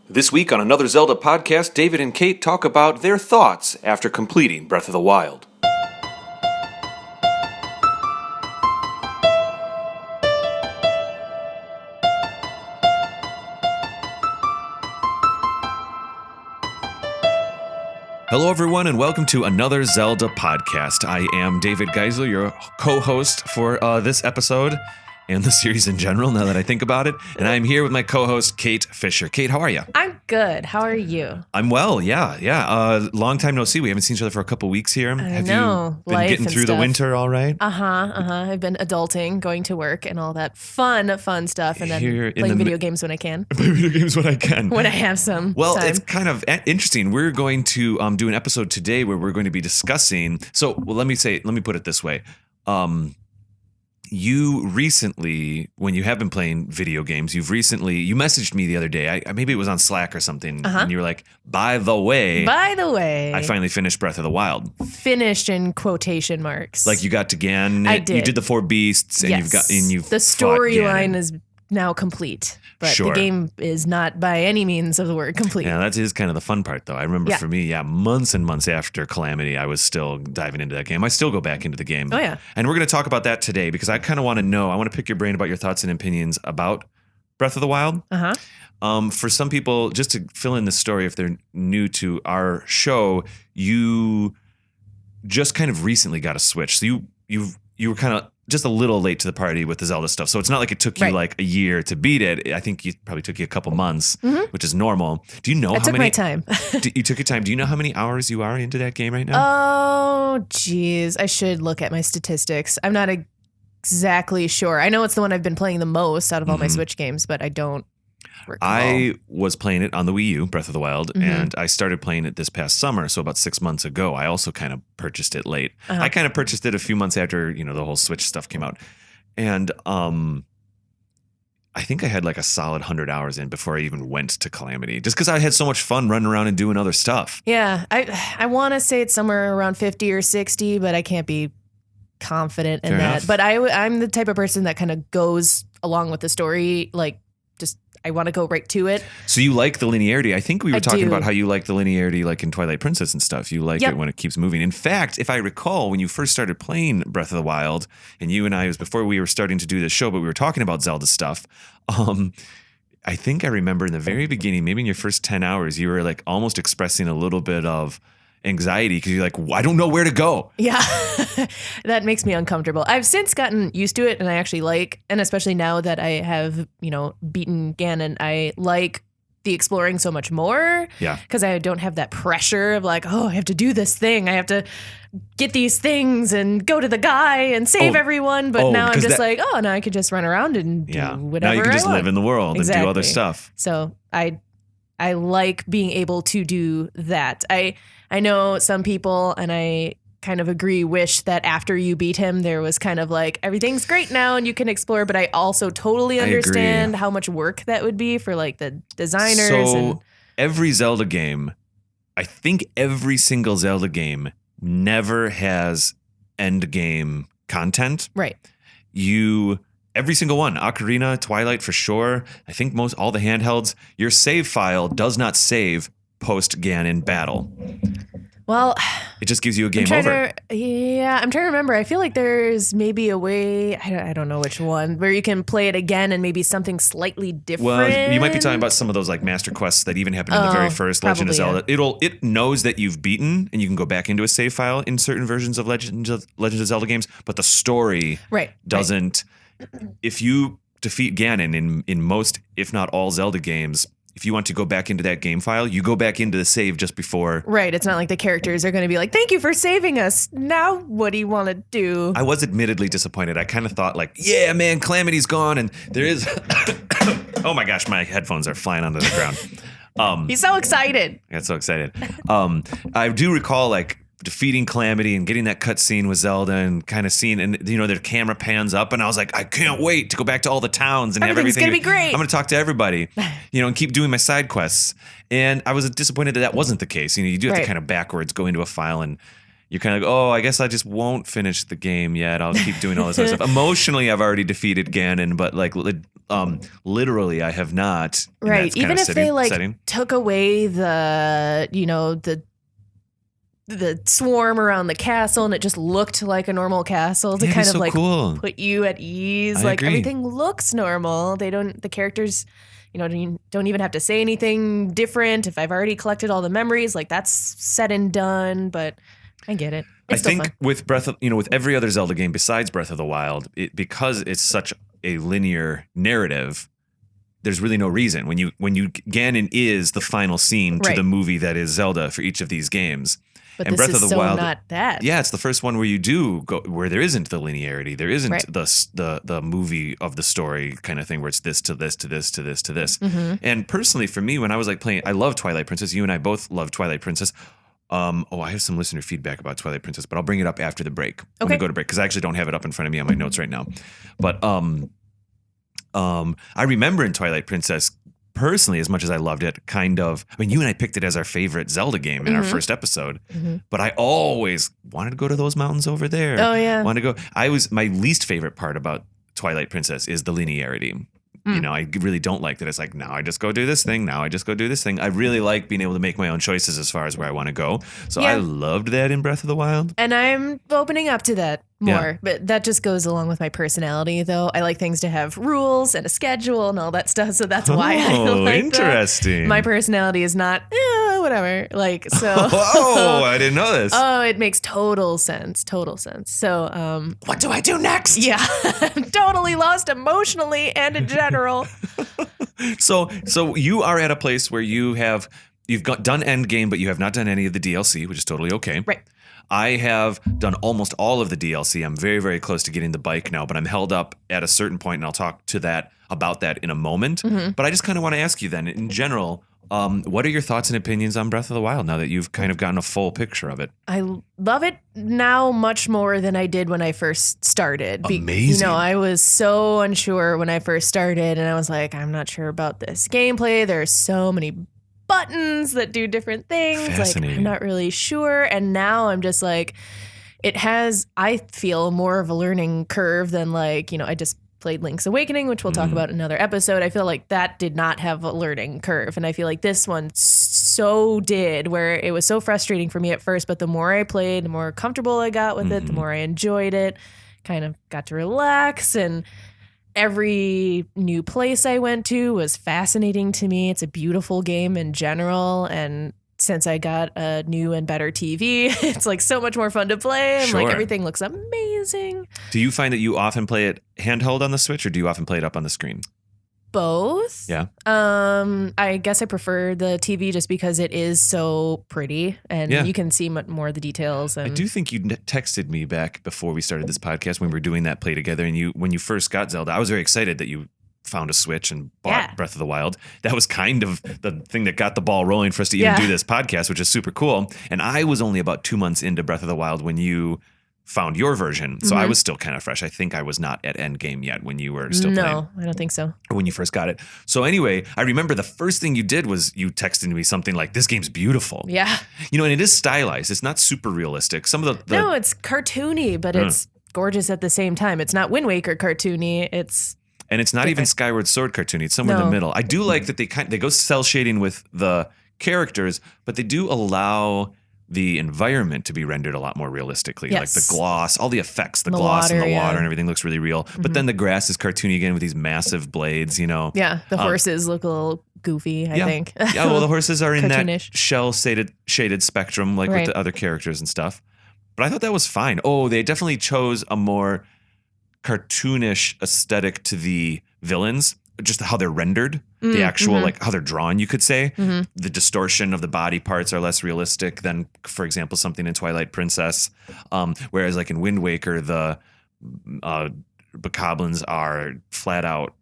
This week on another Zelda podcast, David and Kate talk about their thoughts after completing Breath of the Wild. Hello, everyone, and welcome to another Zelda podcast. I am David Geisler, your co-host for this episode and the series in general, now that I think about it. And I'm here with my co-host, Kate Fisher. Kate, how are you? I'm good. How are you? I'm well, yeah. Long time no see. We haven't seen each other for a couple weeks here. Have you been getting through the winter all right? I've been adulting, going to work, and all that fun stuff, and then playing video games when I can. Play video games when I can. When I have some time. It's kind of interesting. We're going to do an episode today where we're going to be discussing. Let me put it this way. You recently, when you have been playing video games, you messaged me the other day. Maybe it was on Slack or something, and you were like, by the way, I finally finished Breath of the Wild. Finished in quotation marks. Like you got to Ganon. I did. You did the 4 beasts, and you've the storyline is now complete. But the game is not by any means of the word complete. Yeah, that is kind of the fun part, though. I remember for me, months and months after Calamity, I was still diving into that game. I still go back into the game. Oh, yeah. And we're going to talk about that today because I kind of want to know, I want to pick your brain about your thoughts and opinions about Breath of the Wild. For some people, just to fill in the story, if they're new to our show, you just kind of recently got a Switch. So you were kind of just a little late to the party with the Zelda stuff. So it's not like it took you like a year to beat it. I think it probably took you a couple months, which is normal. Do you know I took my time. You took your time. Do you know how many hours you are into that game right now? Oh, geez. I should look at my statistics. I'm not exactly sure. I know it's the one I've been playing the most out of all my Switch games, but I don't recall. I was playing it on the Wii U, Breath of the Wild, and I started playing it this past summer, so about 6 months ago. I also kind of purchased it late. I kind of purchased it a few months after, the whole Switch stuff came out. And I think I had like a solid 100 hours in before I even went to Calamity, just because I had so much fun running around and doing other stuff. Yeah, I want to say it's somewhere around 50 or 60, but I can't be confident in that. But I'm the type of person that kind of goes along with the story, like just I want to go right to it. So you like the linearity. I think we were talking about how you like the linearity like in Twilight Princess and stuff. You like it when it keeps moving. In fact, if I recall, when you first started playing Breath of the Wild, and you and I, it was before we were starting to do this show, but we were talking about Zelda stuff. I think I remember in the very beginning, maybe in your first 10 hours, you were like almost expressing a little bit of anxiety because you're like, I don't know where to go. Yeah, that makes me uncomfortable. I've since gotten used to it, and I actually like, and especially now that I have, beaten Ganon, I like the exploring so much more. Yeah. Because I don't have that pressure of like, I have to do this thing. I have to get these things and go to the guy and save everyone. But now I'm just now I could just run around and do whatever I Now you can just live in the world and do other stuff. So I like being able to do that. I know some people, and I kind of agree, wish that after you beat him, there was kind of like, everything's great now and you can explore. But I also totally understand how much work that would be for like the designers. So every Zelda game, I think every single Zelda game never has end game content. Right. Every single one, Ocarina, Twilight for sure. I think all the handhelds, your save file does not save post Ganon battle. Well, it just gives you a game over. I'm trying to remember. I feel like there's maybe a way, I don't know which one, where you can play it again and maybe something slightly different. Well, you might be talking about some of those like master quests that even happen in the very first Legend of Zelda. Yeah. It knows that you've beaten and you can go back into a save file in certain versions of Legend of Zelda games, but the story doesn't. If you defeat Ganon in most, if not all Zelda games, if you want to go back into that game file, you go back into the save just before. Right. It's not like the characters are going to be like, thank you for saving us. Now what do you want to do? I was admittedly disappointed. I kind of thought like, yeah, man, Calamity's gone. And there is. Oh my gosh, my headphones are flying onto the ground. He's so excited. I got so excited. I do recall like defeating Calamity and getting that cutscene with Zelda and kind of seeing, and their camera pans up, and I was like, I can't wait to go back to all the towns and have everything. It's gonna be great. I'm gonna talk to everybody, and keep doing my side quests. And I was disappointed that wasn't the case. You do have to kind of backwards go into a file and you're kind of like, I guess I just won't finish the game yet. I'll keep doing all this other stuff. Emotionally, I've already defeated Ganon, but like literally, I have not. Right. Even if they like setting. took away the, the swarm around the castle and it just looked like a normal castle to kind of like put you at ease. Like everything looks normal. The characters, don't even have to say anything different. If I've already collected all the memories, like that's said and done, but I get it. It's I think fun. with with every other Zelda game besides Breath of the Wild, because it's such a linear narrative, there's really no reason. When you Ganon is the final scene to the movie that is Zelda for each of these games. But and this Breath is of the Wild, not that. Yeah, it's the first one where you do go where there isn't the linearity, there isn't the movie of the story kind of thing where it's this to this to this to this to this. Mm-hmm. And personally, for me, when I was like playing, I love Twilight Princess. You and I both love Twilight Princess. I have some listener feedback about Twilight Princess, but I'll bring it up after the break. When we go to break, because I actually don't have it up in front of me on my notes right now. But I remember in Twilight Princess, personally, as much as I loved it, you and I picked it as our favorite Zelda game in our first episode, but I always wanted to go to those mountains over there. Oh yeah. My least favorite part about Twilight Princess is the linearity. I really don't like that. It's like, now I just go do this thing. Now I just go do this thing. I really like being able to make my own choices as far as where I want to go. So I loved that in Breath of the Wild. And I'm opening up to that more, but that just goes along with my personality, though. I like things to have rules and a schedule and all that stuff. So that's why I like interesting. That. My personality is not, whatever. Like, so. Oh, I didn't know this. Oh, it makes total sense. Total sense. So, what do I do next? Yeah. I'm totally lost emotionally and in general. So you are at a place where you've done Endgame, but you have not done any of the DLC, which is totally okay. Right. I have done almost all of the DLC. I'm very, very close to getting the bike now, but I'm held up at a certain point, and I'll talk about that in a moment. Mm-hmm. But I just kind of want to ask you then, in general, what are your thoughts and opinions on Breath of the Wild now that you've kind of gotten a full picture of it? I love it now much more than I did when I first started. Amazing. I was so unsure when I first started, and I was like, I'm not sure about this gameplay. There's so many buttons that do different things. Fascinating. Like, I'm not really sure. And now I'm just like, I feel more of a learning curve than I just played Link's Awakening, which we'll talk about in another episode. I feel like that did not have a learning curve. And I feel like this one so did, where it was so frustrating for me at first, but the more I played, the more comfortable I got with it, the more I enjoyed it, kind of got to relax, and every new place I went to was fascinating to me. It's a beautiful game in general. And since I got a new and better TV, it's like so much more fun to play. And like everything looks amazing. Do you find that you often play it handheld on the Switch, or do you often play it up on the screen? Both. Yeah. I guess I prefer the TV just because it is so pretty and you can see more of the details. And I do think you texted me back before we started this podcast when we were doing that play together. And when you first got Zelda, I was very excited that you found a Switch and bought Breath of the Wild. That was kind of the thing that got the ball rolling for us to even do this podcast, which is super cool. And I was only about 2 months into Breath of the Wild when you found your version. So I was still kind of fresh. I think I was not at Endgame yet when you were still playing. No, I don't think so. Or when you first got it. So anyway, I remember the first thing you did was you texted me something like, this game's beautiful. Yeah. And it is stylized. It's not super realistic. Some of the No, it's cartoony, but it's gorgeous at the same time. It's not Wind Waker cartoony. And it's not even Skyward Sword cartoony. It's somewhere in the middle. I do like that they go cell shading with the characters, but they do allow the environment to be rendered a lot more realistically. Like the gloss, all the effects, the gloss water, and the water and everything looks really real. But then the grass is cartoony again with these massive blades, Yeah, the horses look a little goofy, I think. Yeah, well, the horses are in that Cartoonish. shell shaded spectrum like with the other characters and stuff. But I thought that was fine. Oh, they definitely chose a more cartoonish aesthetic to the villains, just how they're rendered, the actual, like how they're drawn, you could say. The distortion of the body parts are less realistic than, for example, something in Twilight Princess. Whereas like in Wind Waker, the bokoblins are flat out,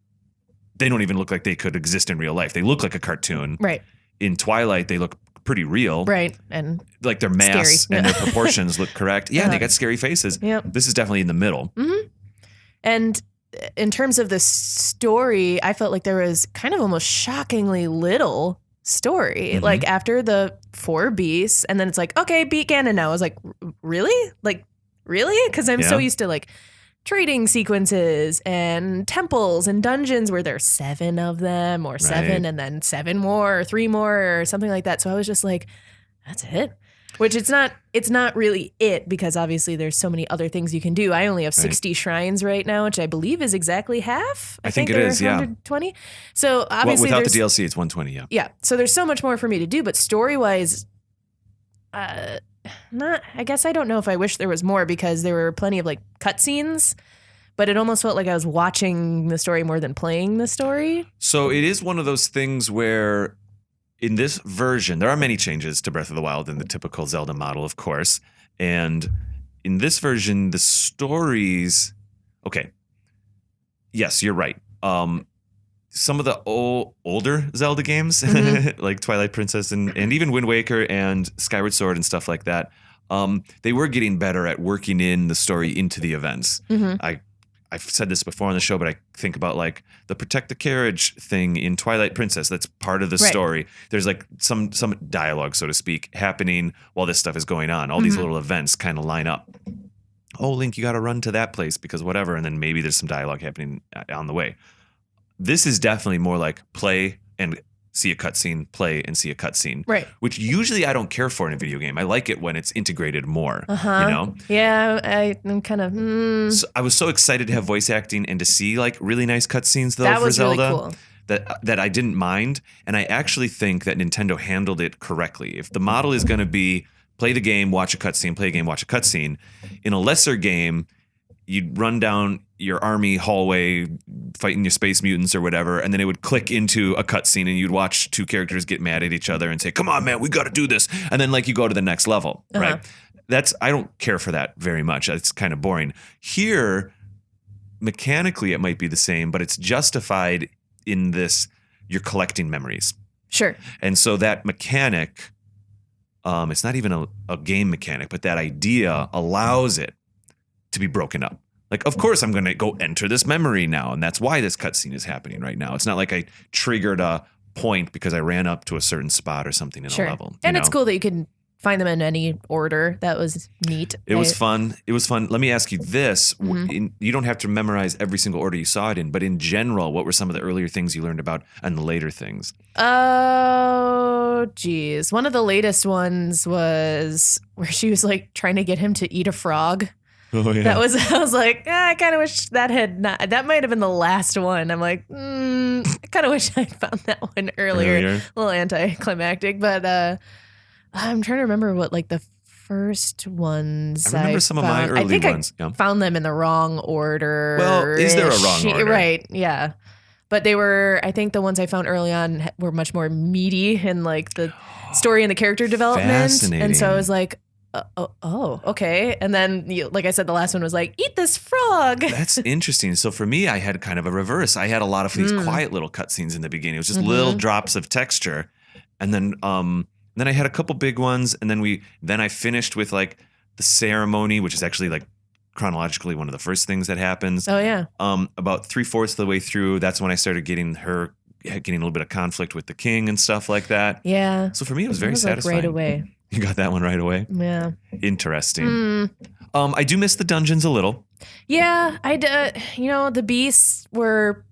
they don't even look like they could exist in real life. They look like a cartoon. Right. In Twilight, they look pretty real. Right. And like their mass scary. and their proportions look correct. Yeah, they got scary faces. Yep. This is definitely in the middle. And in terms of the story, I felt like there was kind of almost shockingly little story. Like after the 4 beasts, and then it's like, okay, beat Ganon now. I was like, really? Like, really? Because I'm so used to like trading sequences and temples and dungeons where there's 7 of them or 7 and then 7 more or 3 more or something like that. So I was just like, that's it. Which it's not really it, because obviously there's so many other things you can do. I only have 60 shrines right now, which I believe is exactly half. I think it is, 120. So obviously without the DLC, it's 120, yeah. Yeah. So there's so much more for me to do, but story-wise, I guess I don't know if I wish there was more, because there were plenty of like cutscenes, but it almost felt like I was watching the story more than playing the story. So it is one of those things where in this version, there are many changes to Breath of the Wild in the typical Zelda model, of course. And in this version, the stories, okay. Yes, you're right. Some of the older Zelda games, like Twilight Princess and even Wind Waker and Skyward Sword and stuff like that, they were getting better at working in the story into the events. I've said this before on the show, but I think about like the protect the carriage thing in Twilight Princess. That's part of the story. There's like some dialogue, so to speak, happening while this stuff is going on. All these little events kind of line up. Oh, Link, you got to run to that place because whatever. And then maybe there's some dialogue happening on the way. This is definitely more like play and see a cutscene, play and see a cutscene. Right. Which usually I don't care for in a video game. I like it when it's integrated more, you know? Yeah, I'm kind of... So I was so excited to have voice acting and to see like really nice cutscenes though that for was Zelda. Really cool. That I didn't mind. And I actually think that Nintendo handled it correctly. If the model is going to be play the game, watch a cutscene, play a game, watch a cutscene, in a lesser game, you'd run down your army hallway fighting your space mutants or whatever, and then it would click into a cutscene and you'd watch 2 characters get mad at each other and say, come on, man, we got to do this. And then like you go to the next level, right? I don't care for that very much. It's kind of boring. Here, mechanically, it might be the same, but it's justified in this, you're collecting memories. Sure. And so that mechanic, it's not even a game mechanic, but that idea allows it to be broken up. Like, of course, I'm going to go enter this memory now, and that's why this cutscene is happening right now. It's not like I triggered a point because I ran up to a certain spot or something in a level. And it's cool that you can find them in any order. That was neat. It was fun. It was fun. Let me ask you this. You don't have to memorize every single order you saw it in, but in general, what were some of the earlier things you learned about and the later things? Oh, geez. One of the latest ones was where she was like trying to get him to eat a frog. Oh, yeah. I was like, I kind of wish that that might have been the last one. I'm like, I kind of wish I found that one earlier. A little anticlimactic, but I'm trying to remember what like the first ones I remember some of my early ones. I found them in the wrong order. Well, is there a wrong order? Right, yeah. But they were, I think the ones I found early on were much more meaty in like the story and the character development. Fascinating. And so I was like, oh, okay. And then, like I said, the last one was like, eat this frog. That's interesting. So for me, I had kind of a reverse. I had a lot of these quiet little cutscenes in the beginning. It was just little drops of texture. And then I had a couple big ones. And then I finished with like the ceremony, which is actually like chronologically one of the first things that happens. Oh, yeah. About 3/4 of the way through, that's when I started getting a little bit of conflict with the king and stuff like that. Yeah. So for me, it was very satisfying. Like right away. You got that one right away? Yeah. Interesting. I do miss the dungeons a little. Yeah, the beasts were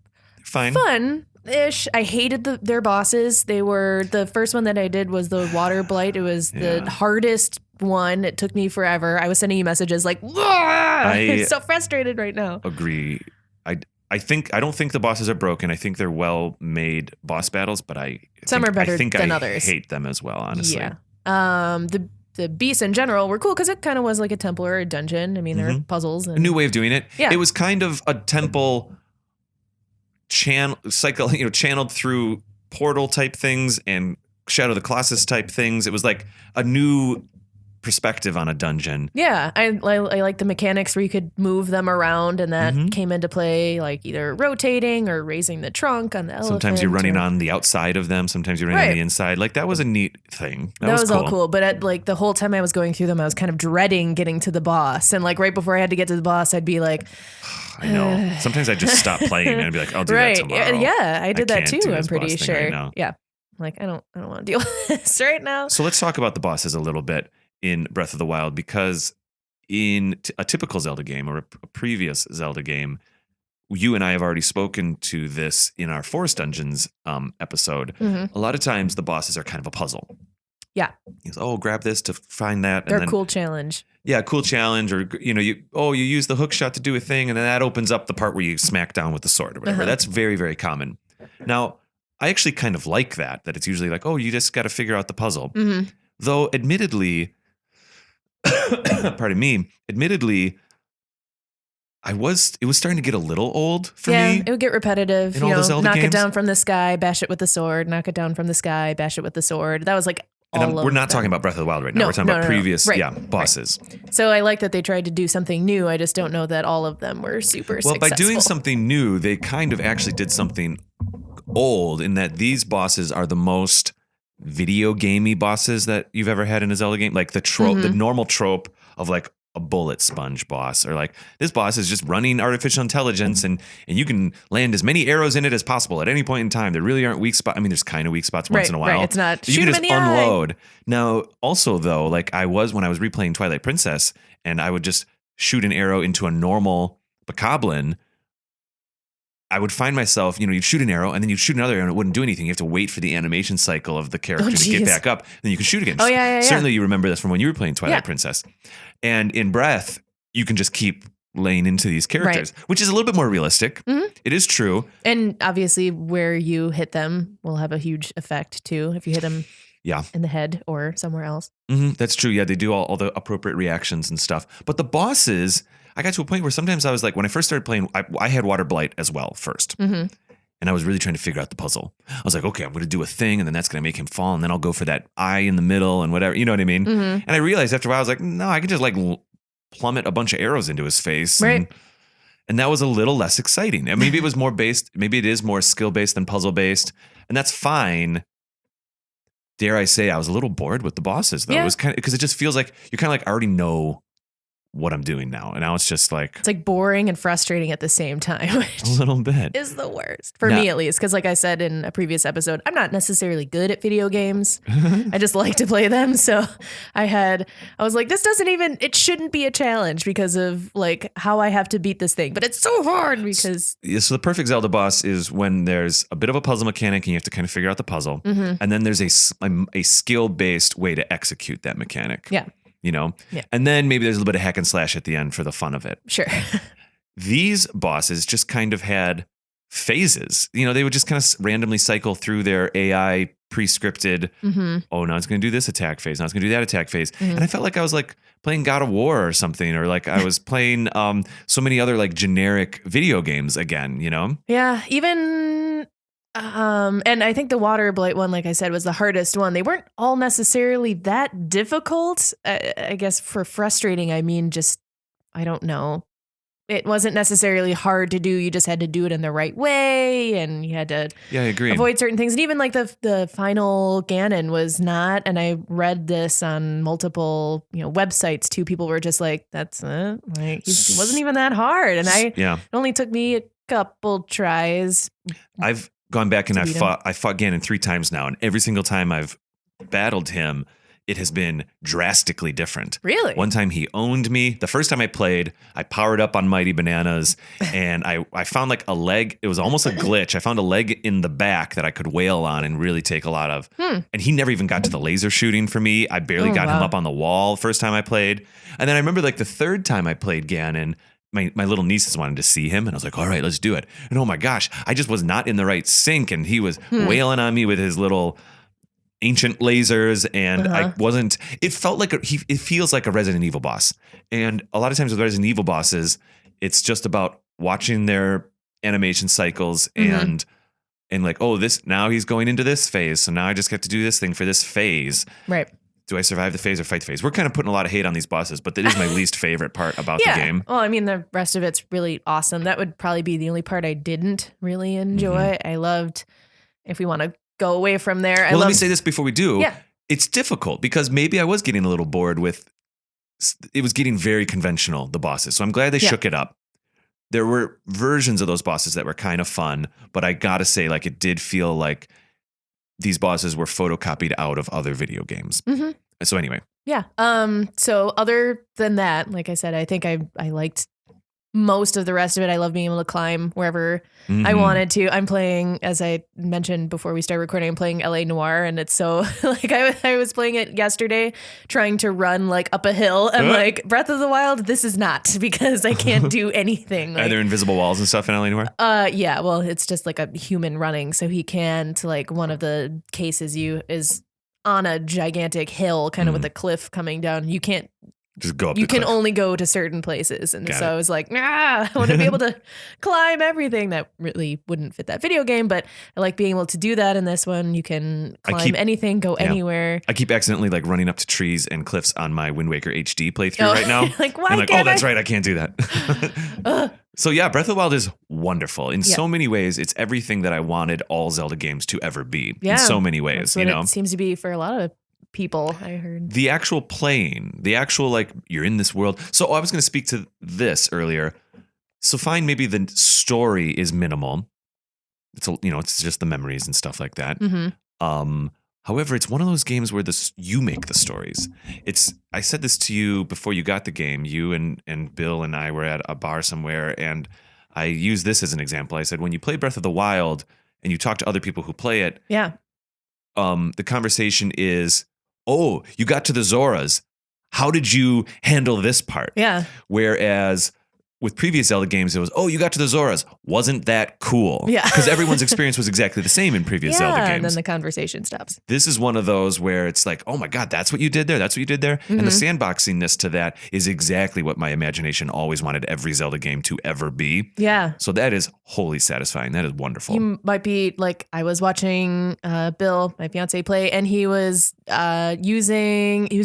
fun-ish. I hated their bosses. They were, the first one that I did was the water blight. It was the hardest one. It took me forever. I was sending you messages like, I'm so frustrated right now. Agree. I don't think the bosses are broken. I think they're well-made boss battles, but some are better than others. I hate them as well, honestly. Yeah. The beasts in general were cool because it kind of was like a temple or a dungeon. I mean, there were puzzles. And, a new way of doing it. Yeah. It was kind of a temple channeled through portal type things and Shadow of the Colossus type things. It was like a new perspective on a dungeon. Yeah, I like the mechanics where you could move them around, and that came into play, like either rotating or raising the trunk on the elephant. Sometimes you're running on the outside of them. Sometimes you're running on the inside. Like that was a neat thing. That was cool. All cool. But like the whole time I was going through them, I was kind of dreading getting to the boss. And like right before I had to get to the boss, I'd be like, I know. Sometimes I just stop playing and I'd be like, I'll do that tomorrow. Yeah, I did that too. I'm pretty sure. Right, yeah, like I don't want to deal with this right now. So let's talk about the bosses a little bit in Breath of the Wild, because in a typical Zelda game or a previous Zelda game, you and I have already spoken to this in our Forest Dungeons episode. Mm-hmm. A lot of times the bosses are kind of a puzzle. Yeah. He's, grab this to find that. They're a cool challenge. Yeah, cool challenge. Or, you use the hook shot to do a thing, and then that opens up the part where you smack down with the sword or whatever. That's very, very common. Now, I actually kind of like that it's usually like, you just got to figure out the puzzle. Mm-hmm. Though, admittedly, it was starting to get a little old for me. Yeah, it would get repetitive. In all the Zelda knock games. It down from the sky, bash it with the sword, knock it down from the sky, bash it with the sword. That was like we're not talking about Breath of the Wild right now. We're talking about previous bosses. Right. So I like that they tried to do something new. I just don't know that all of them were super successful. Well, by doing something new, they kind of actually did something old in that these bosses are the most video gamey bosses that you've ever had in a Zelda game. Like the trope, the normal trope of like a bullet sponge boss, or like this boss is just running artificial intelligence and you can land as many arrows in it as possible at any point in time. There really aren't weak spots. I mean, there's kind of weak spots once in a while. Right. It's not you can just unload. Eye. Now, also though, like when I was replaying Twilight Princess and I would just shoot an arrow into a normal bokoblin, I would find myself, you'd shoot an arrow and then you'd shoot another arrow and it wouldn't do anything. You have to wait for the animation cycle of the character to get back up. Then you can shoot again. Oh, yeah. Certainly you remember this from when you were playing Twilight Princess. And in Breath, you can just keep laying into these characters, which is a little bit more realistic. Mm-hmm. It is true. And obviously where you hit them will have a huge effect too. If you hit them in the head or somewhere else. Mm-hmm. That's true. Yeah, they do all the appropriate reactions and stuff. But the bosses, I got to a point where sometimes I was like, when I first started playing, I had Water Blight as well first. Mm-hmm. And I was really trying to figure out the puzzle. I was like, okay, I'm going to do a thing and then that's going to make him fall. And then I'll go for that eye in the middle and whatever. You know what I mean? Mm-hmm. And I realized after a while, I was like, no, I could just like plummet a bunch of arrows into his face. Right. And that was a little less exciting. And maybe it is more skill based than puzzle based. And that's fine. Dare I say, I was a little bored with the bosses though. Yeah. It was kind of, because it just feels like you kind of like already know what I'm doing now. And now it's just like... It's like boring and frustrating at the same time. Which a little bit. Is the worst. For me at least. Because like I said in a previous episode, I'm not necessarily good at video games. I just like to play them. So I was like, it shouldn't be a challenge because of like how I have to beat this thing. But it's so hard because... So the perfect Zelda boss is when there's a bit of a puzzle mechanic and you have to kind of figure out the puzzle. Mm-hmm. And then there's a skill-based way to execute that mechanic. Yeah. Yeah. And then maybe there's a little bit of hack and slash at the end for the fun of it. Sure. These bosses just kind of had phases. They would just kind of randomly cycle through their AI pre-scripted, now it's going to do this attack phase. Now it's going to do that attack phase. Mm-hmm. And I felt like I was like playing God of War or something, or like I was playing so many other like generic video games again, Yeah. Even... and I think the Water Blight one, like I said, was the hardest one. They weren't all necessarily that difficult. I guess for frustrating, I mean, just, I don't know. It wasn't necessarily hard to do. You just had to do it in the right way. And you had to avoid certain things. And even like the final Ganon was not, and I read this on multiple, websites too. People were just like, that's it. Like, he wasn't even that hard. And it only took me a couple tries. I've gone back and I fought Ganon 3 times now, and every single time I've battled him, it has been drastically different. Really? One time he owned me. The first time I played, I powered up on Mighty Bananas, and I found like a leg. It was almost a glitch. I found a leg in the back that I could wail on and really take a lot of. And he never even got to the laser shooting for me. I barely got him up on the wall first time I played. And then I remember like the third time I played Ganon, my little nieces wanted to see him, and I was like, all right, let's do it. And oh my gosh, I just was not in the right sync, and he was wailing on me with his little ancient lasers, and I wasn't, it felt like it feels like a Resident Evil boss. And a lot of times with Resident Evil bosses, it's just about watching their animation cycles and like, now he's going into this phase, so now I just get to do this thing for this phase. Right. Do I survive the phase or fight the phase? We're kind of putting a lot of hate on these bosses, but that is my least favorite part about the game. Well, I mean, the rest of it's really awesome. That would probably be the only part I didn't really enjoy. I loved, if we want to go away from there. Let me say this before we do. Yeah. It's difficult because maybe I was getting a little bored with, it was getting very conventional, the bosses. So I'm glad they shook it up. There were versions of those bosses that were kind of fun, but I got to say, like, it did feel like these bosses were photocopied out of other video games. So anyway, Yeah. So other than that, like I said, I think I liked most of the rest of it. I love being able to climb wherever I wanted to. I'm playing, as I mentioned before we started recording, I'm playing LA Noire, and it's so like I was playing it yesterday, trying to run like up a hill, and like Breath of the Wild, this is not, because I can't do anything. Are there invisible walls and stuff in LA Noire? Yeah. Well, it's just like a human running, so he can't, like, one of the cases is on a gigantic hill, kind of with a cliff coming down. You can't. Just go up. You can only go to certain places. And I was like, I want to be able to climb everything. That really wouldn't fit that video game, but I like being able to do that in this one. You can climb anything, go anywhere. I keep accidentally like running up to trees and cliffs on my Wind Waker HD playthrough right now. Like, why? I'm like, that's right, I can't do that. So yeah, Breath of the Wild is wonderful in so many ways. It's everything that I wanted all Zelda games to ever be. In so many ways, it seems to be for a lot of people, I heard. The actual playing, the actual, like, you're in this world. So I was going to speak to this earlier. So fine, maybe the story is minimal. It's it's just the memories and stuff like that. However, it's one of those games where you make the stories. I said this to you before you got the game. You and Bill and I were at a bar somewhere, and I used this as an example. I said, when you play Breath of the Wild and you talk to other people who play it, the conversation is, oh, you got to the Zoras. How did you handle this part? Yeah. Whereas with previous Zelda games, it was, oh, you got to the Zoras. Wasn't that cool? Yeah. Because everyone's experience was exactly the same in previous Zelda games. And then the conversation stops. This is one of those where it's like, oh my God, that's what you did there. That's what you did there. And the sandboxingness to that is exactly what my imagination always wanted every Zelda game to ever be. Yeah. So that is wholly satisfying. That is wonderful. You might be like, I was watching Bill, my fiance, play, and he was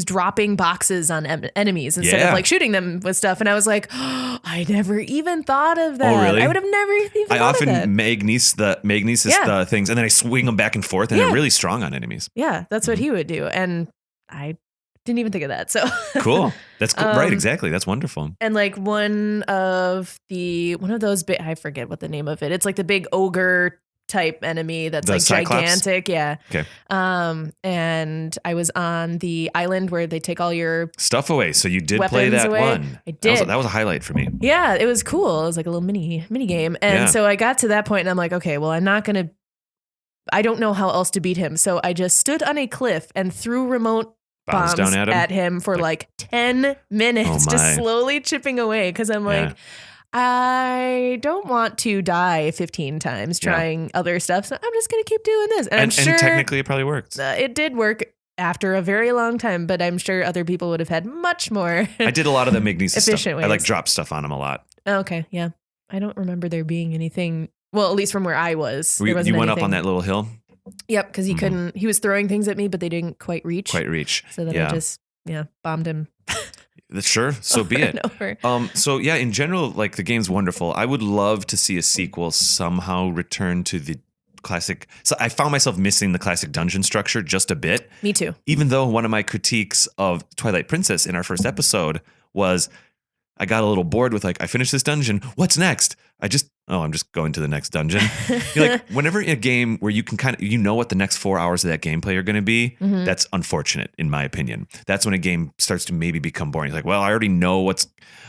dropping boxes on enemies instead of like shooting them with stuff. And I was like, oh, I never even thought of that. Oh, really? I would have never even thought of that. I often magnesis the things, and then I swing them back and forth, and they're really strong on enemies. Yeah, that's what he would do. And I didn't even think of that. So cool. That's cool. Right, exactly. That's wonderful. And like one of those big, I forget what the name of it. It's like the big ogre type enemy that's like Cyclops? Gigantic. Yeah. Okay. And I was on the island where they take all your stuff away. So you did play that away. One. I did. That was a highlight for me. Yeah, it was cool. It was like a little mini game. And so I got to that point and I'm like, okay, well, I don't know how else to beat him. So I just stood on a cliff and threw remote bombs down at him for like 10 minutes, just slowly chipping away. Cause I'm like, I don't want to die 15 times trying other stuff. So I'm just going to keep doing this. And I'm sure and technically it probably worked. It did work after a very long time, but I'm sure other people would have had much more. I did a lot of the magnesis efficient stuff. ways. I like drop stuff on him a lot. Okay. Yeah. I don't remember there being anything. Well, at least from where I was. You went up on that little hill? Yep. Cause he was throwing things at me, but they didn't quite reach. So then I just, bombed him. Sure, so be it. So yeah, in general, like the game's wonderful. I would love to see a sequel somehow return to the classic. So I found myself missing the classic dungeon structure just a bit. Me too. Even though one of my critiques of Twilight Princess in our first episode was I got a little bored with like, I finished this dungeon. What's next? I'm just going to the next dungeon. You're like, whenever in a game where you can kind of, what the next 4 hours of that gameplay are going to be, that's unfortunate in my opinion. That's when a game starts to maybe become boring. It's like, well, I already know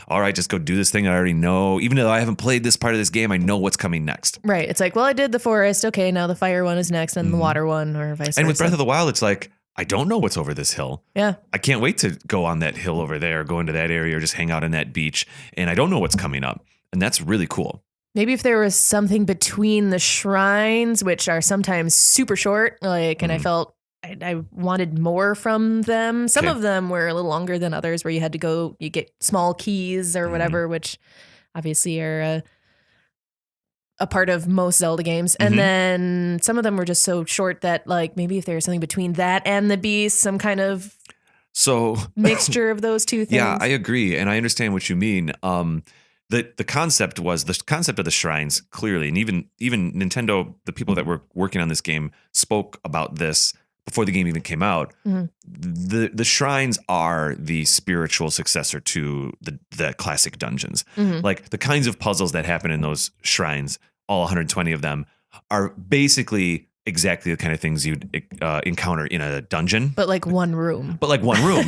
all right, just go do this thing I already know. Even though I haven't played this part of this game, I know what's coming next. Right. It's like, well, I did the forest. Okay, now the fire one is next and the water one or vice versa. And with Breath of the Wild, it's like, I don't know what's over this hill. Yeah. I can't wait to go on that hill over there, go into that area, or just hang out on that beach. And I don't know what's coming up. And that's really cool. Maybe if there was something between the shrines, which are sometimes super short, and I felt I wanted more from them. Some of them were a little longer than others where you had to go, you get small keys or whatever, which obviously are a part of most Zelda games. And then some of them were just so short that like maybe if there was something between that and the beast, some kind of mixture of those two things. Yeah, I agree. And I understand what you mean. The concept of the shrines clearly, and even Nintendo, the people that were working on this game spoke about this before the game even came out. The shrines are the spiritual successor to the classic dungeons. Like the kinds of puzzles that happen in those shrines, all 120 of them, are basically exactly the kind of things you'd encounter in a dungeon. But like one room.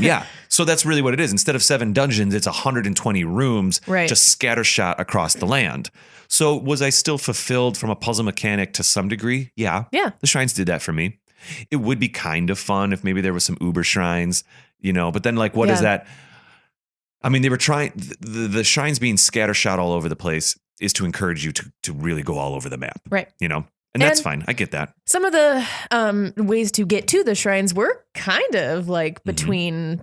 Yeah. So that's really what it is. Instead of 7 dungeons, it's 120 rooms just scattershot across the land. So was I still fulfilled from a puzzle mechanic to some degree? Yeah. Yeah. The shrines did that for me. It would be kind of fun if maybe there was some Uber shrines, but then like, what is that? I mean, they were trying, the shrines being scattershot all over the place is to encourage you to really go all over the map. Right. And that's fine. I get that. Some of the ways to get to the shrines were kind of like between,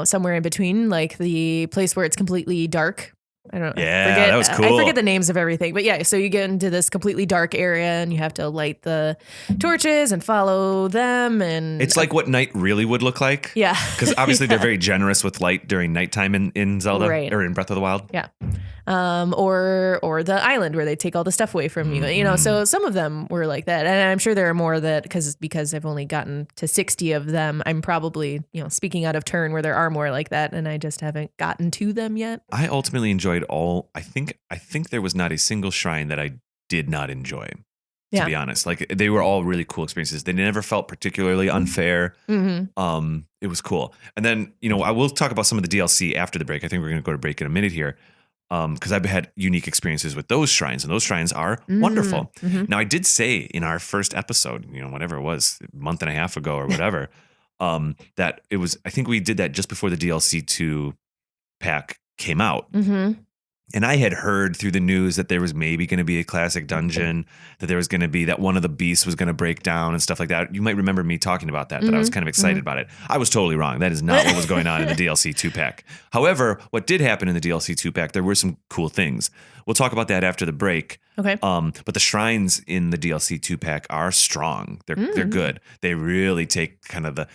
somewhere in between, like the place where it's completely dark. I don't know. Yeah, that was cool. I forget the names of everything. But yeah, so you get into this completely dark area and you have to light the torches and follow them. And it's like what night really would look like. Yeah. Because obviously they're very generous with light during nighttime in Zelda or in Breath of the Wild. Yeah. Or the island where they take all the stuff away from you, so some of them were like that. And I'm sure there are more that because I've only gotten to 60 of them, I'm probably, speaking out of turn where there are more like that. And I just haven't gotten to them yet. I ultimately enjoyed all. I think there was not a single shrine that I did not enjoy, to be honest. Like they were all really cool experiences. They never felt particularly unfair. Mm-hmm. It was cool. And then, I will talk about some of the DLC after the break. I think we're going to go to break in a minute here. Because I've had unique experiences with those shrines, and those shrines are wonderful. Mm-hmm. Now, I did say in our first episode, whatever it was, a month and a half ago or whatever, that it was, I think we did that just before the DLC 2 pack came out. Mm-hmm. And I had heard through the news that there was maybe going to be a classic dungeon, that there was going to be that one of the beasts was going to break down and stuff like that. You might remember me talking about that, that I was kind of excited about it. I was totally wrong. That is not what was going on in the DLC 2 pack. However, what did happen in the DLC 2 pack, there were some cool things. We'll talk about that after the break. Okay. But the shrines in the DLC 2 pack are strong. They're good. They really take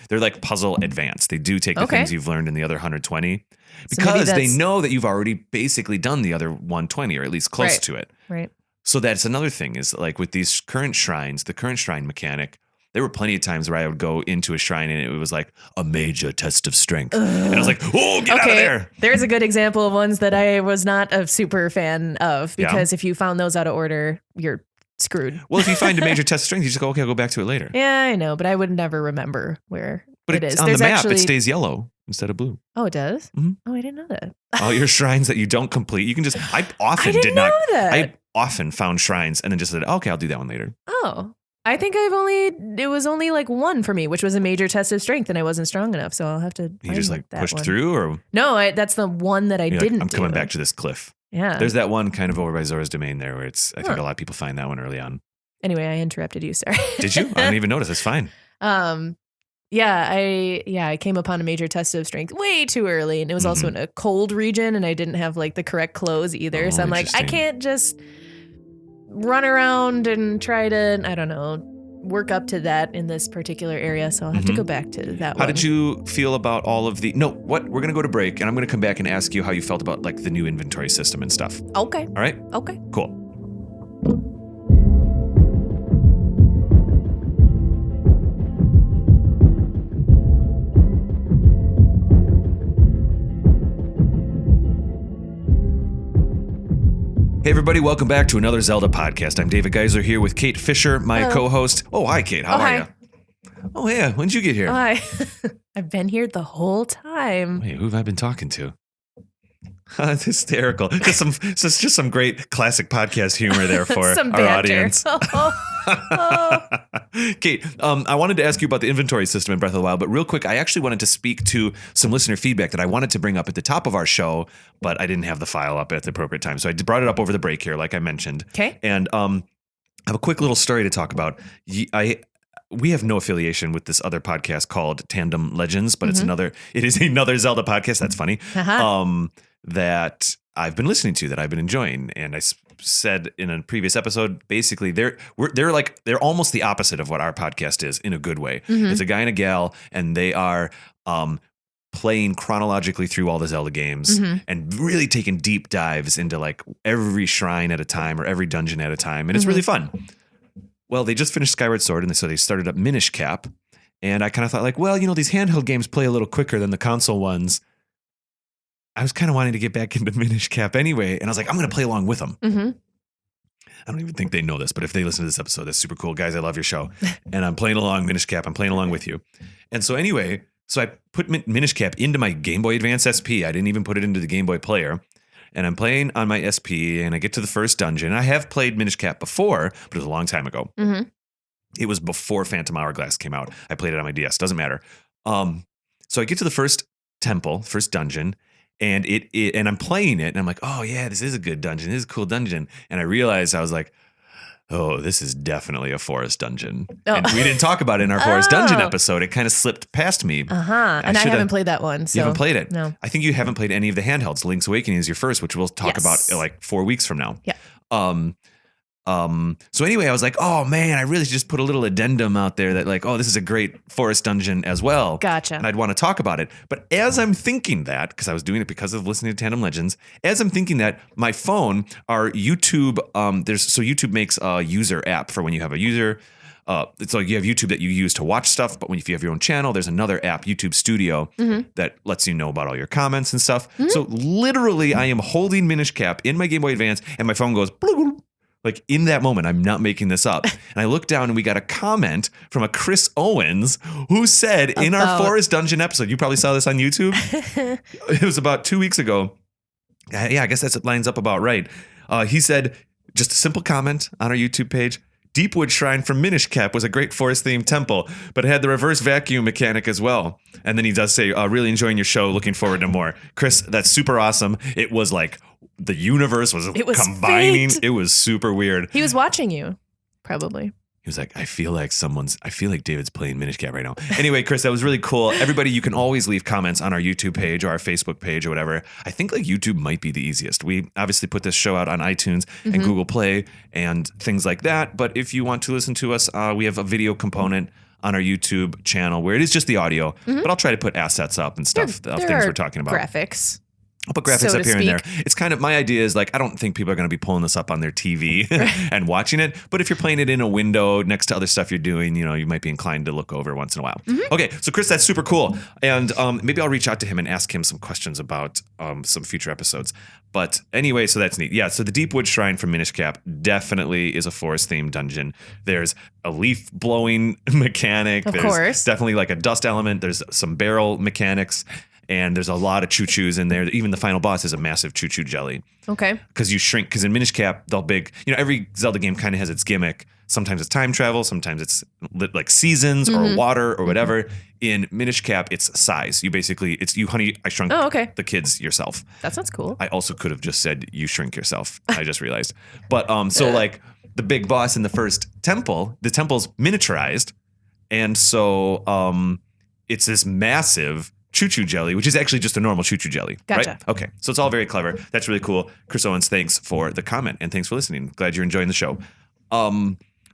they're like puzzle advanced. They do take the things you've learned in the other 120. Because they know that you've already basically done the other 120 or at least close to it. Right. So that's another thing is like with these current shrines, the current shrine mechanic, there were plenty of times where I would go into a shrine and it was like a major test of strength. And I was like, oh, get out of there. There's a good example of ones that I was not a super fan of because if you found those out of order, you're screwed. Well, if you find a major test of strength, you just go, okay, I'll go back to it later. Yeah, I know, but I would never remember where it is. On the map, it stays yellow instead of blue. Oh, it does? Mm-hmm. Oh, I didn't know that. All your shrines that you don't complete, you can just, I often found shrines and then just said, okay, I'll do that one later. Oh, I think it was only like one for me, which was a major test of strength and I wasn't strong enough. So I'll have to. You just like pushed through or? No, that's the one that I didn't I'm coming back to this cliff. Yeah. There's that one kind of over by Zora's Domain there where it's, I think a lot of people find that one early on. Anyway, I interrupted you. Sorry. Did you? I didn't even notice. It's fine. I came upon a major test of strength way too early, and it was also in a cold region, and I didn't have like the correct clothes either. So I'm like, I can't just run around and try to, I don't know, work up to that in this particular area. So I'll have to go back to that one. How did you feel about all of the? No, what? We're gonna go to break, and I'm gonna come back and ask you how you felt about like the new inventory system and stuff. Okay. All right. Okay. Cool. Hey everybody, welcome back to another Zelda podcast. I'm David Geiser here with Kate Fisher, my co-host. Oh, hi Kate, how are you? Oh yeah, when did you get here? Hi. I've been here the whole time. Wait, who have I been talking to? It's hysterical. Just some great classic podcast humor there for our audience. Kate, I wanted to ask you about the inventory system in Breath of the Wild, but real quick, I actually wanted to speak to some listener feedback that I wanted to bring up at the top of our show, but I didn't have the file up at the appropriate time. So I brought it up over the break here, like I mentioned. Okay. And I have a quick little story to talk about. We have no affiliation with this other podcast called Tandem Legends, but it is another Zelda podcast. That's funny. That I've been listening to, that I've been enjoying. And I said in a previous episode, basically they're almost the opposite of what our podcast is in a good way. It's a guy and a gal, and they are playing chronologically through all the Zelda games and really taking deep dives into like every shrine at a time or every dungeon at a time. And it's really fun. Well, they just finished Skyward Sword, and so they started up Minish Cap. And I kind of thought like, well, these handheld games play a little quicker than the console ones. I was kind of wanting to get back into Minish Cap anyway. And I was like, I'm going to play along with them. I don't even think they know this, but if they listen to this episode, that's super cool. Guys, I love your show. And I'm playing along Minish Cap. I'm playing along with you. And so anyway, so I put Minish Cap into my Game Boy Advance SP. I didn't even put it into the Game Boy player. And I'm playing on my SP, and I get to the first dungeon. I have played Minish Cap before, but it was a long time ago. Mm-hmm. It was before Phantom Hourglass came out. I played it on my DS. Doesn't matter. So I get to the first temple, first dungeon, and and I'm playing it, and I'm like, oh yeah, this is a good dungeon. This is a cool dungeon. And I realized I was like, oh, this is definitely a forest dungeon. Oh. And we didn't talk about it in our forest dungeon episode. It kind of slipped past me. Uh-huh. And I haven't played that one. So. You haven't played it? No. I think you haven't played any of the handhelds. Link's Awakening is your first, which we'll talk about like 4 weeks from now. Yeah. So anyway, I was like, oh man, I really should just put a little addendum out there that like, oh, this is a great forest dungeon as well. Gotcha. And I'd want to talk about it. But as I'm thinking that, because I was doing it because of listening to Tandem Legends, as I'm thinking that, my phone, our YouTube, YouTube makes a user app for when you have a user. It's like you have YouTube that you use to watch stuff, but if you have your own channel, there's another app, YouTube Studio, that lets you know about all your comments and stuff. So literally, I am holding Minish Cap in my Game Boy Advance, and my phone goes like in that moment. I'm not making this up. And I look down, and we got a comment from a Chris Owens who said in our Forest Dungeon episode, you probably saw this on YouTube. It was about 2 weeks ago. Yeah, I guess that lines up about right. He said, just a simple comment on our YouTube page. Deepwood Shrine from Minish Cap was a great forest-themed temple, but it had the reverse vacuum mechanic as well. And then he does say, really enjoying your show, looking forward to more. Chris, that's super awesome. It was like the universe was combining. Fate. It was super weird. He was watching you, probably. He was like, I feel like David's playing Minish Cap right now. Anyway, Chris, that was really cool. Everybody, you can always leave comments on our YouTube page or our Facebook page or whatever. I think like YouTube might be the easiest. We obviously put this show out on iTunes and Google Play and things like that. But if you want to listen to us, we have a video component on our YouTube channel where it is just the audio. But I'll try to put assets up and stuff of things we're talking about. Graphics. I'll put graphics up here and there. It's kind of, my idea is like, I don't think people are going to be pulling this up on their TV and watching it. But if you're playing it in a window next to other stuff you're doing, you might be inclined to look over once in a while. Okay, so Chris, that's super cool. And maybe I'll reach out to him and ask him some questions about some future episodes. But anyway, so that's neat. Yeah, so the Deepwood Shrine from Minish Cap definitely is a forest-themed dungeon. There's a leaf blowing mechanic. Of course. Definitely like a dust element. There's some barrel mechanics. And there's a lot of choo-choos in there. Even the final boss is a massive choo-choo jelly. Okay. Because you shrink. Because in Minish Cap, they'll big. every Zelda game kind of has its gimmick. Sometimes it's time travel. Sometimes it's like seasons or water or whatever. In Minish Cap, it's size. You basically, it's you, honey, I shrunk the kids yourself. That sounds cool. I also could have just said you shrink yourself. I just realized. But so like the big boss in the first temple, the temple's miniaturized, and so it's this massive choo-choo jelly, which is actually just a normal choo-choo jelly. Gotcha. Right? Okay. So it's all very clever. That's really cool. Chris Owens, thanks for the comment and thanks for listening. Glad you're enjoying the show.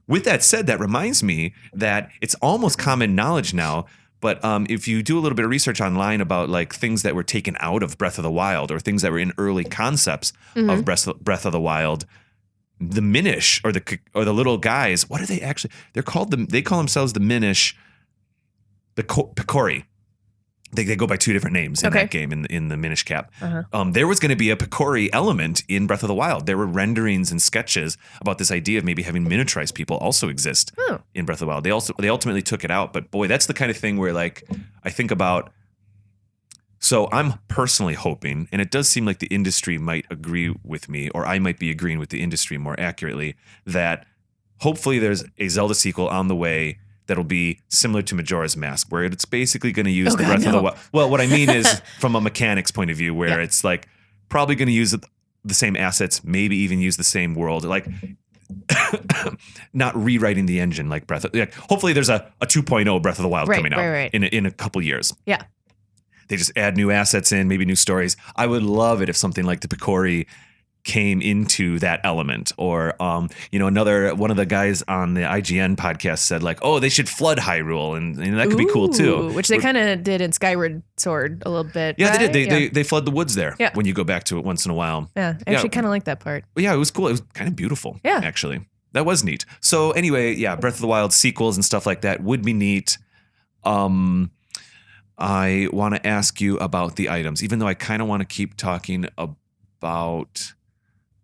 With that said, that reminds me that it's almost common knowledge now, but if you do a little bit of research online about like things that were taken out of Breath of the Wild or things that were in early concepts of Breath of the Wild, the Minish or the little guys, what are they actually? They call themselves the Minish, the Picori. They go by two different names in that game in the Minish Cap. There was going to be a Picori element in Breath of the Wild. There were renderings and sketches about this idea of maybe having miniaturized people also exist in Breath of the Wild. They ultimately took it out, but boy, that's the kind of thing where like I think about. So I'm personally hoping, and it does seem like the industry might agree with me, or I might be agreeing with the industry more accurately, that hopefully there's a Zelda sequel on the way that'll be similar to Majora's Mask, where it's basically going to use the Breath of the Wild. Well, what I mean is from a mechanics point of view, where it's like probably going to use the same assets, maybe even use the same world, like not rewriting the engine like hopefully there's a 2.0 Breath of the Wild coming out in a couple years. Yeah. They just add new assets in, maybe new stories. I would love it if something like the Picori came into that element, or one of the guys on the IGN podcast said like, oh, they should flood Hyrule, and that could be cool too, which they kind of did in Skyward Sword a little bit. Yeah, right? They did. They flood the woods there when you go back to it once in a while. I actually kind of like that part. Yeah, it was cool. It was kind of beautiful. Yeah, actually, that was neat. So anyway, Breath of the Wild sequels and stuff like that would be neat. I want to ask you about the items, even though I kind of want to keep talking about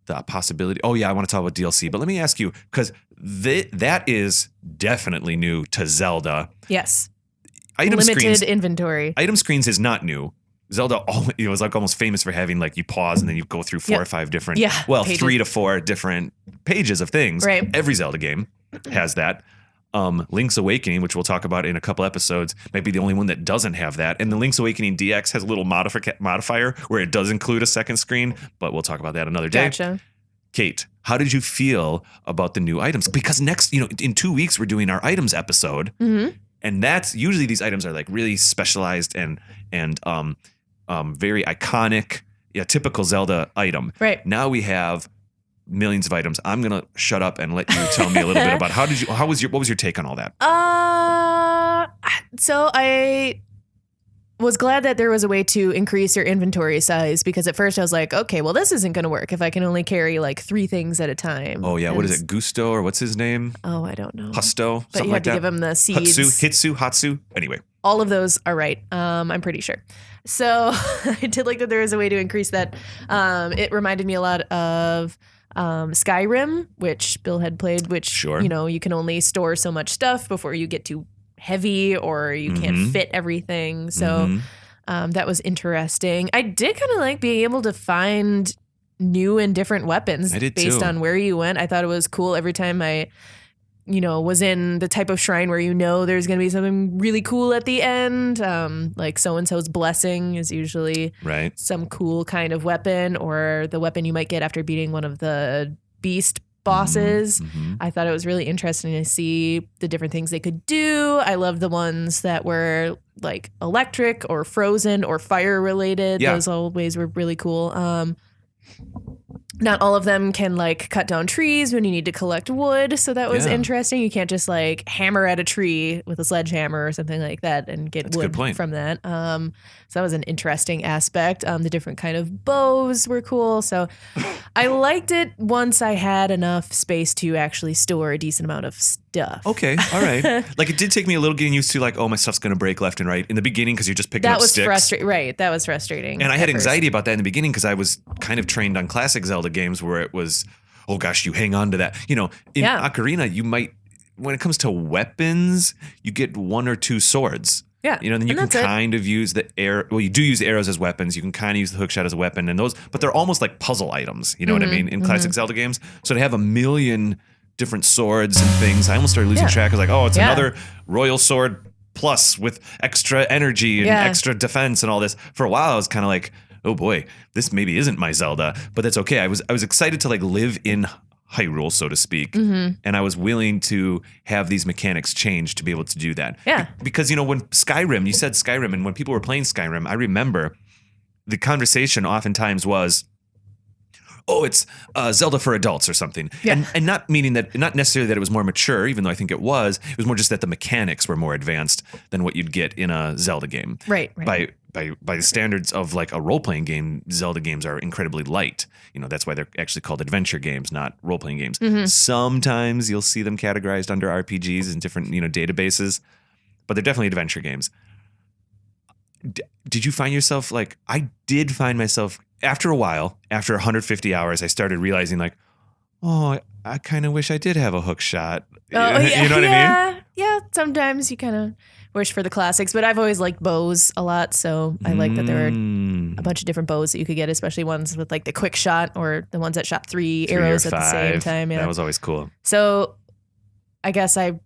the possibility. Oh yeah, I want to talk about DLC, but let me ask you, because that is definitely new to Zelda. Yes. Limited inventory. Item screens is not new. Zelda was like almost famous for having like you pause and then you go through 4 or 5 different, pages. 3 to 4 different pages of things. Right. Every Zelda game has that. Link's Awakening, which we'll talk about in a couple episodes, might be the only one that doesn't have that. And the Link's Awakening DX has a little modifier where it does include a second screen, but we'll talk about that another day. Gotcha. Kate, how did you feel about the new items? Because next, in 2 weeks, we're doing our items episode. Mm-hmm. And that's usually these items are like really specialized and very iconic, typical Zelda item. Right. Now we have millions of items. I'm gonna shut up and let you tell me a little bit about what was your take on all that? So I was glad that there was a way to increase your inventory size, because at first I was like, okay, well, this isn't going to work if I can only carry like 3 things at a time. Oh yeah, what is it? Gusto, or what's his name? Oh, I don't know. Husto, but you have to give him the seeds. Hatsu. Anyway, all of those are right. I'm pretty sure. So I did like that there was a way to increase that. It reminded me a lot of Skyrim, which Bill had played, which, sure. You can only store so much stuff before you get too heavy or you can't fit everything. So that was interesting. I did kind of like being able to find new and different weapons based on where you went. I thought it was cool every time I was in the type of shrine where there's going to be something really cool at the end. Like so-and-so's blessing is usually some cool kind of weapon, or the weapon you might get after beating one of the beast bosses. I thought it was really interesting to see the different things they could do. I love the ones that were like electric or frozen or fire related. Yeah. Those always were really cool. Not all of them can like cut down trees when you need to collect wood. So that was interesting. You can't just like hammer at a tree with a sledgehammer or something like that and get wood from that. So that was an interesting aspect. The different kind of bows were cool. So I liked it once I had enough space to actually store a decent amount of stuff. Okay. All right. Like it did take me a little getting used to like, oh, my stuff's going to break left and right in the beginning because you're just picking up sticks. That was frustrating. Right. That was frustrating. And I had anxiety about that in the beginning because I was kind of trained on classic Zelda games where it was, oh gosh, you hang on to that. In Ocarina, you might, when it comes to weapons, you get 1 or 2 swords. Yeah. Then you can kind of use the arrow. Well, you do use arrows as weapons. You can kind of use the hookshot as a weapon, and those, but they're almost like puzzle items. You know what I mean? In classic Zelda games. So to have a million different swords and things, I almost started losing track. I was like, oh, it's another royal sword plus with extra energy and extra defense and all this. For a while, I was kind of like, oh boy, this maybe isn't my Zelda, but that's okay. I was excited to like live in Hyrule, so to speak. And I was willing to have these mechanics change to be able to do that. Yeah. Because, when Skyrim, you said Skyrim, and when people were playing Skyrim, I remember the conversation oftentimes was, oh, it's Zelda for adults or something. Yeah. And not meaning that, not necessarily that it was more mature, even though I think it was more just that the mechanics were more advanced than what you'd get in a Zelda game. Right. By the standards of like a role-playing game, Zelda games are incredibly light. That's why they're actually called adventure games, not role-playing games. Sometimes you'll see them categorized under RPGs in different, databases, but they're definitely adventure games. Did you find yourself like, I did find myself after a while, after 150 hours, I started realizing like, oh, I kind of wish I did have a hook shot. Oh, yeah, you know what I mean? Yeah, sometimes you kind of wish for the classics, but I've always liked bows a lot, so I like that there were a bunch of different bows that you could get, especially ones with like the quick shot or the ones that shot 3 arrows at the same time. Yeah. That was always cool. So I guess I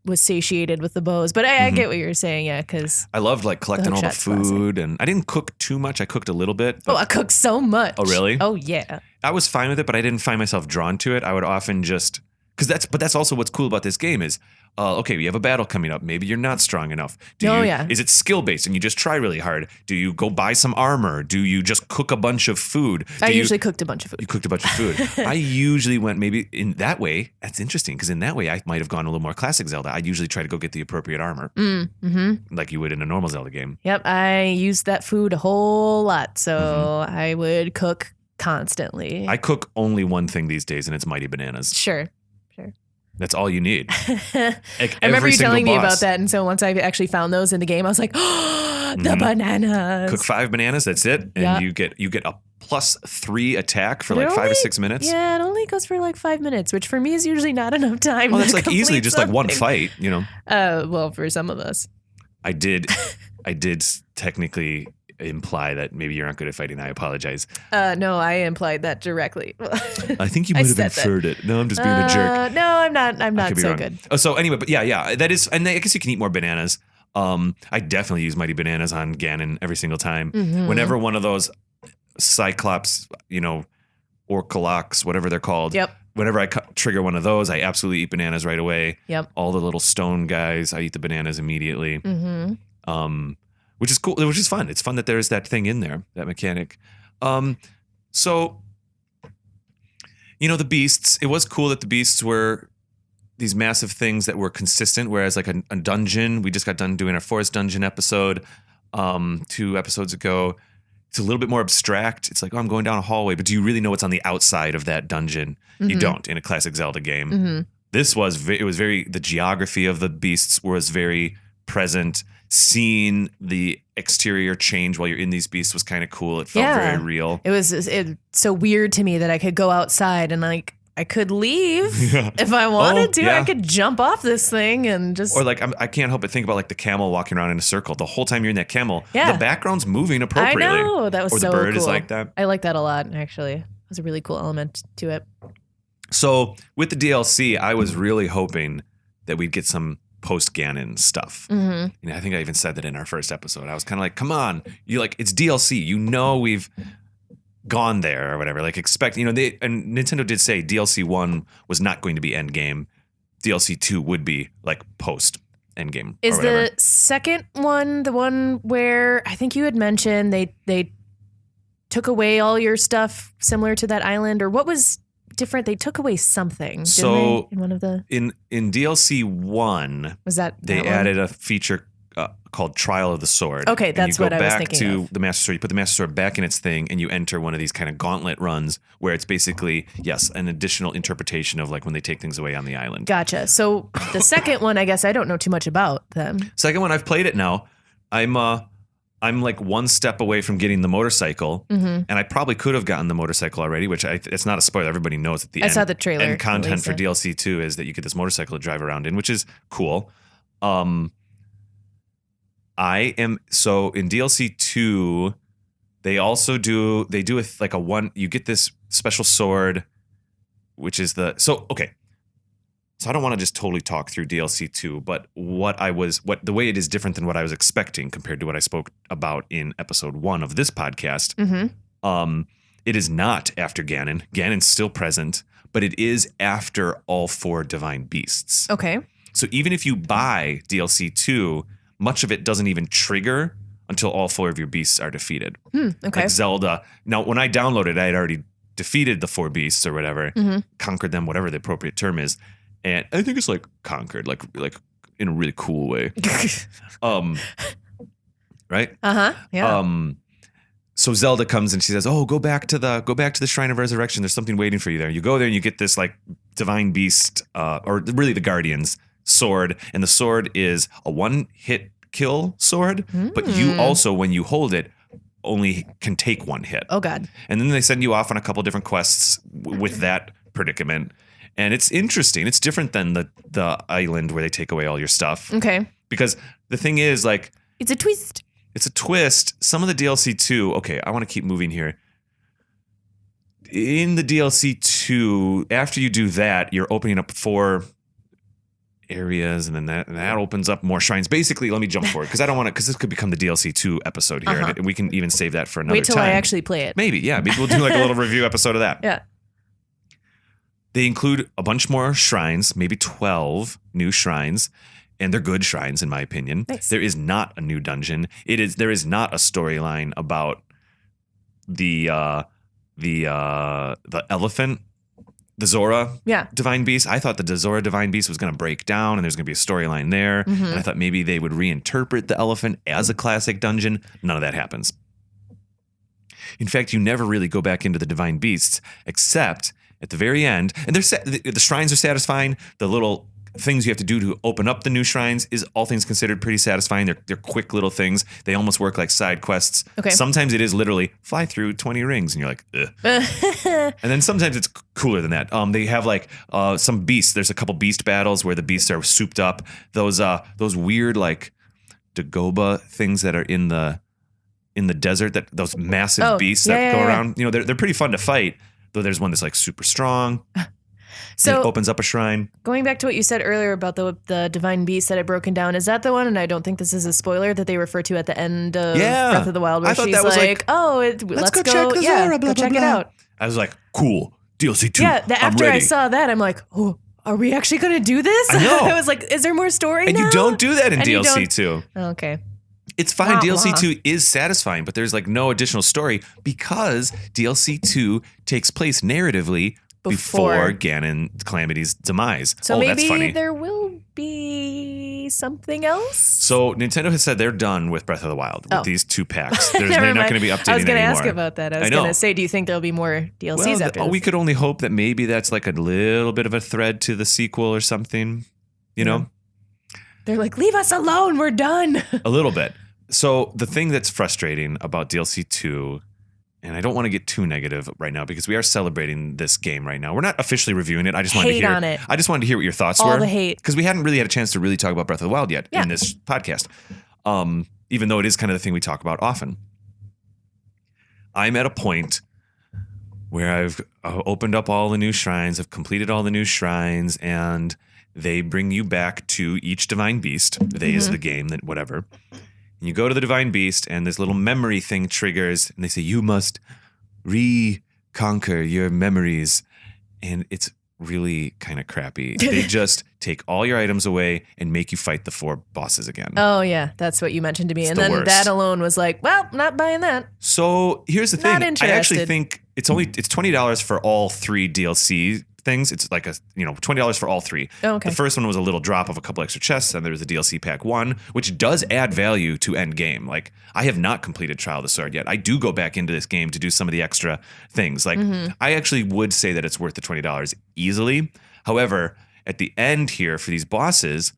was satiated with the bows, but I get what you're saying, because I loved like collecting all the food, and I didn't cook too much. I cooked a little bit. I cooked so much. Oh, really? Oh, yeah. I was fine with it, but I didn't find myself drawn to it. I would often just, but that's also what's cool about this game is, okay, we have a battle coming up. Maybe you're not strong enough. Is it skill based and you just try really hard? Do you go buy some armor? Do you just cook a bunch of food? I usually cooked a bunch of food. You cooked a bunch of food. I usually went maybe in that way. That's interesting because in that way I might have gone a little more classic Zelda. I usually try to go get the appropriate armor, like you would in a normal Zelda game. Yep, I used that food a whole lot, so I would cook constantly. I cook only one thing these days, and it's Mighty Bananas. Sure. That's all you need. I remember you telling me about that, and so once I actually found those in the game, I was like, oh, the bananas. Cook 5 bananas, that's it, and you get a +3 attack for But it 5 or only- 6 minutes. Yeah, it only goes for 5 minutes, which for me is usually not enough time. Well, that's to easily complete just one something. fight, Well, for some of us. I did technically imply that maybe you're not good at fighting. I apologize. No, I implied that directly. I think you I might have said that. inferred it. No, I'm just being a jerk. No, I'm not. I'm I could not be so wrong. good. Oh, so anyway, but yeah, that is, and I guess you can eat more bananas. I definitely use Mighty Bananas on Ganon every single time. Mhm. Whenever one of those Cyclops, Orcalox, whatever they're called. Yep. Whenever I trigger one of those, I absolutely eat bananas right away. Yep. All the little stone guys, I eat the bananas immediately. Mm-hmm. Which is cool, which is fun. It's fun that there's that thing in there, that mechanic. So, the beasts, it was cool that the beasts were these massive things that were consistent, whereas like a dungeon, we just got done doing our forest dungeon episode 2 episodes ago. It's a little bit more abstract. It's like, oh, I'm going down a hallway, but do you really know what's on the outside of that dungeon? Mm-hmm. You don't in a classic Zelda game. Mm-hmm. This was, the geography of the beasts was very present. Seeing the exterior change while you're in these beasts was kind of cool. It felt very real. It was so weird to me that I could go outside and I could leave if I wanted to. Yeah. I could jump off this thing and just. Or I can't help but think about the camel walking around in a circle. The whole time you're in that camel, Yeah. the background's moving appropriately. I know, that was or so the bird cool. is like that. I like that a lot, actually. It was a really cool element to it. So with the DLC, I was really hoping that we'd get some post-Ganon stuff. Mm-hmm. I think I even said that in our first episode. I was kind of like, come on. It's DLC. We've gone there or whatever. Expect, and Nintendo did say DLC 1 was not going to be endgame. DLC 2 would be post endgame. Is the second one the one where I think you had mentioned they took away all your stuff similar to that island, or what was different? They took away something. So didn't they, in one of the in DLC 1, was that they that one? added a feature called Trial of the Sword. Okay, that's what I was You go back thinking to of. the Master Sword. You put the Master Sword back in its thing, and you enter one of these kind of gauntlet runs where it's basically, yes, an additional interpretation of when they take things away on the island. Gotcha. So the second one, I guess I don't know too much about them. Second one, I've played it now. I'm one step away from getting the motorcycle, and I probably could have gotten the motorcycle already, which it's not a spoiler. Everybody knows at the end. I saw the trailer. End content for Lisa. DLC 2 is that you get this motorcycle to drive around in, which is cool. In DLC 2, they also do you get this special sword, which is so I don't want to just totally talk through DLC 2, but the way it is different than what I was expecting compared to what I spoke about in episode 1 of this podcast. Mm-hmm. It is not after Ganon. Ganon's still present, but it is after all 4 divine beasts. Okay. So even if you buy DLC 2, much of it doesn't even trigger until all 4 of your beasts are defeated. Okay. Like Zelda. Now, when I downloaded, I had already defeated the 4 beasts or whatever, conquered them, whatever the appropriate term is. And I think it's conquered, like in a really cool way. Right? Uh-huh. Yeah. So Zelda comes and she says, "Oh, go back to the Shrine of Resurrection. There's something waiting for you there." You go there and you get this divine beast, or really the Guardian's sword, and the sword is a 1-hit kill sword, but you also, when you hold it, only can take 1 hit. Oh God. And then they send you off on a couple different quests with that predicament. And it's interesting. It's different than the island where they take away all your stuff. Okay. Because the thing is, It's a twist. it's a twist. Some of the DLC 2, okay, I want to keep moving here. In the DLC 2, after you do that, you're opening up 4 areas, and then that opens up more shrines. Basically, let me jump forward because I don't want to, because this could become the DLC 2 episode here, and we can even save that for another time. Wait till I actually play it. Maybe, yeah. Maybe we'll do a little review episode of that. Yeah. They include a bunch more shrines, maybe 12 new shrines, and they're good shrines in my opinion. Nice. There is not a new dungeon. There is not a storyline about the elephant, the Zora divine beast. I thought the Zora divine beast was going to break down and there's going to be a storyline there. And I thought maybe they would reinterpret the elephant as a classic dungeon. None of that happens. In fact, you never really go back into the divine beasts except at the very end. And the shrines are satisfying. The little things you have to do to open up the new shrines is all things considered pretty satisfying. They're quick little things. They almost work like side quests. Okay. Sometimes it is literally fly through 20 rings and you're like, ugh. And then sometimes it's cooler than that. They have like some beasts. There's a couple beast battles where the beasts are souped up. Those weird like Dagoba things that are in the desert, that those massive beasts that go around. You know, they're pretty fun to fight. Though there's one that's like super strong. So it opens up a shrine. Going back to what you said earlier about the divine beast that had broken down, is that the one? And I don't think this is a spoiler that they refer to at the end of Breath of the Wild, where she's like, let's go check the Zora, blah, check it out. I was like, cool, DLC 2. Yeah, after I saw that, I'm like, oh, are we actually going to do this? I know. I was like, is there more story now? You don't do that in DLC 2. Okay. It's fine. DLC 2 is satisfying, but there's like no additional story because DLC 2 takes place narratively before Ganon Calamity's demise. So that's funny. Maybe there will be something else? So Nintendo has said they're done with Breath of the Wild with these 2 packs. They're not going to be updating anymore. I was going to ask about that. I was going to say, do you think there'll be more DLCs after this? We could only hope that maybe that's like a little bit of a thread to the sequel or something, you know? They're like, leave us alone. We're done. A little bit. So the thing that's frustrating about DLC 2, and I don't want to get too negative right now because we are celebrating this game right now. We're not officially reviewing it. I just wanted to hear what your thoughts were. All the hate. Because we hadn't really had a chance to really talk about Breath of the Wild yet in this podcast. Even though it is kind of the thing we talk about often. I'm at a point where I've opened up all the new shrines, I've completed all the new shrines, and they bring you back to each divine beast. They is the game, that whatever. And you go to the divine beast, and this little memory thing triggers, and they say, you must reconquer your memories. And it's really kind of crappy. They just take all your items away and make you fight the 4 bosses again. Oh, yeah. That's what you mentioned to me. And then that alone was like, well, not buying that. So here's the thing. Not interested. I actually think it's $20 for all 3 DLC things. It's like $20 for all 3. Oh, okay. The first one was a little drop of a couple extra chests, and there was a DLC pack 1, which does add value to end game. Like, I have not completed Trial of the Sword yet. I do go back into this game to do some of the extra things. Like, I actually would say that it's worth the $20 easily. However, at the end here for these bosses,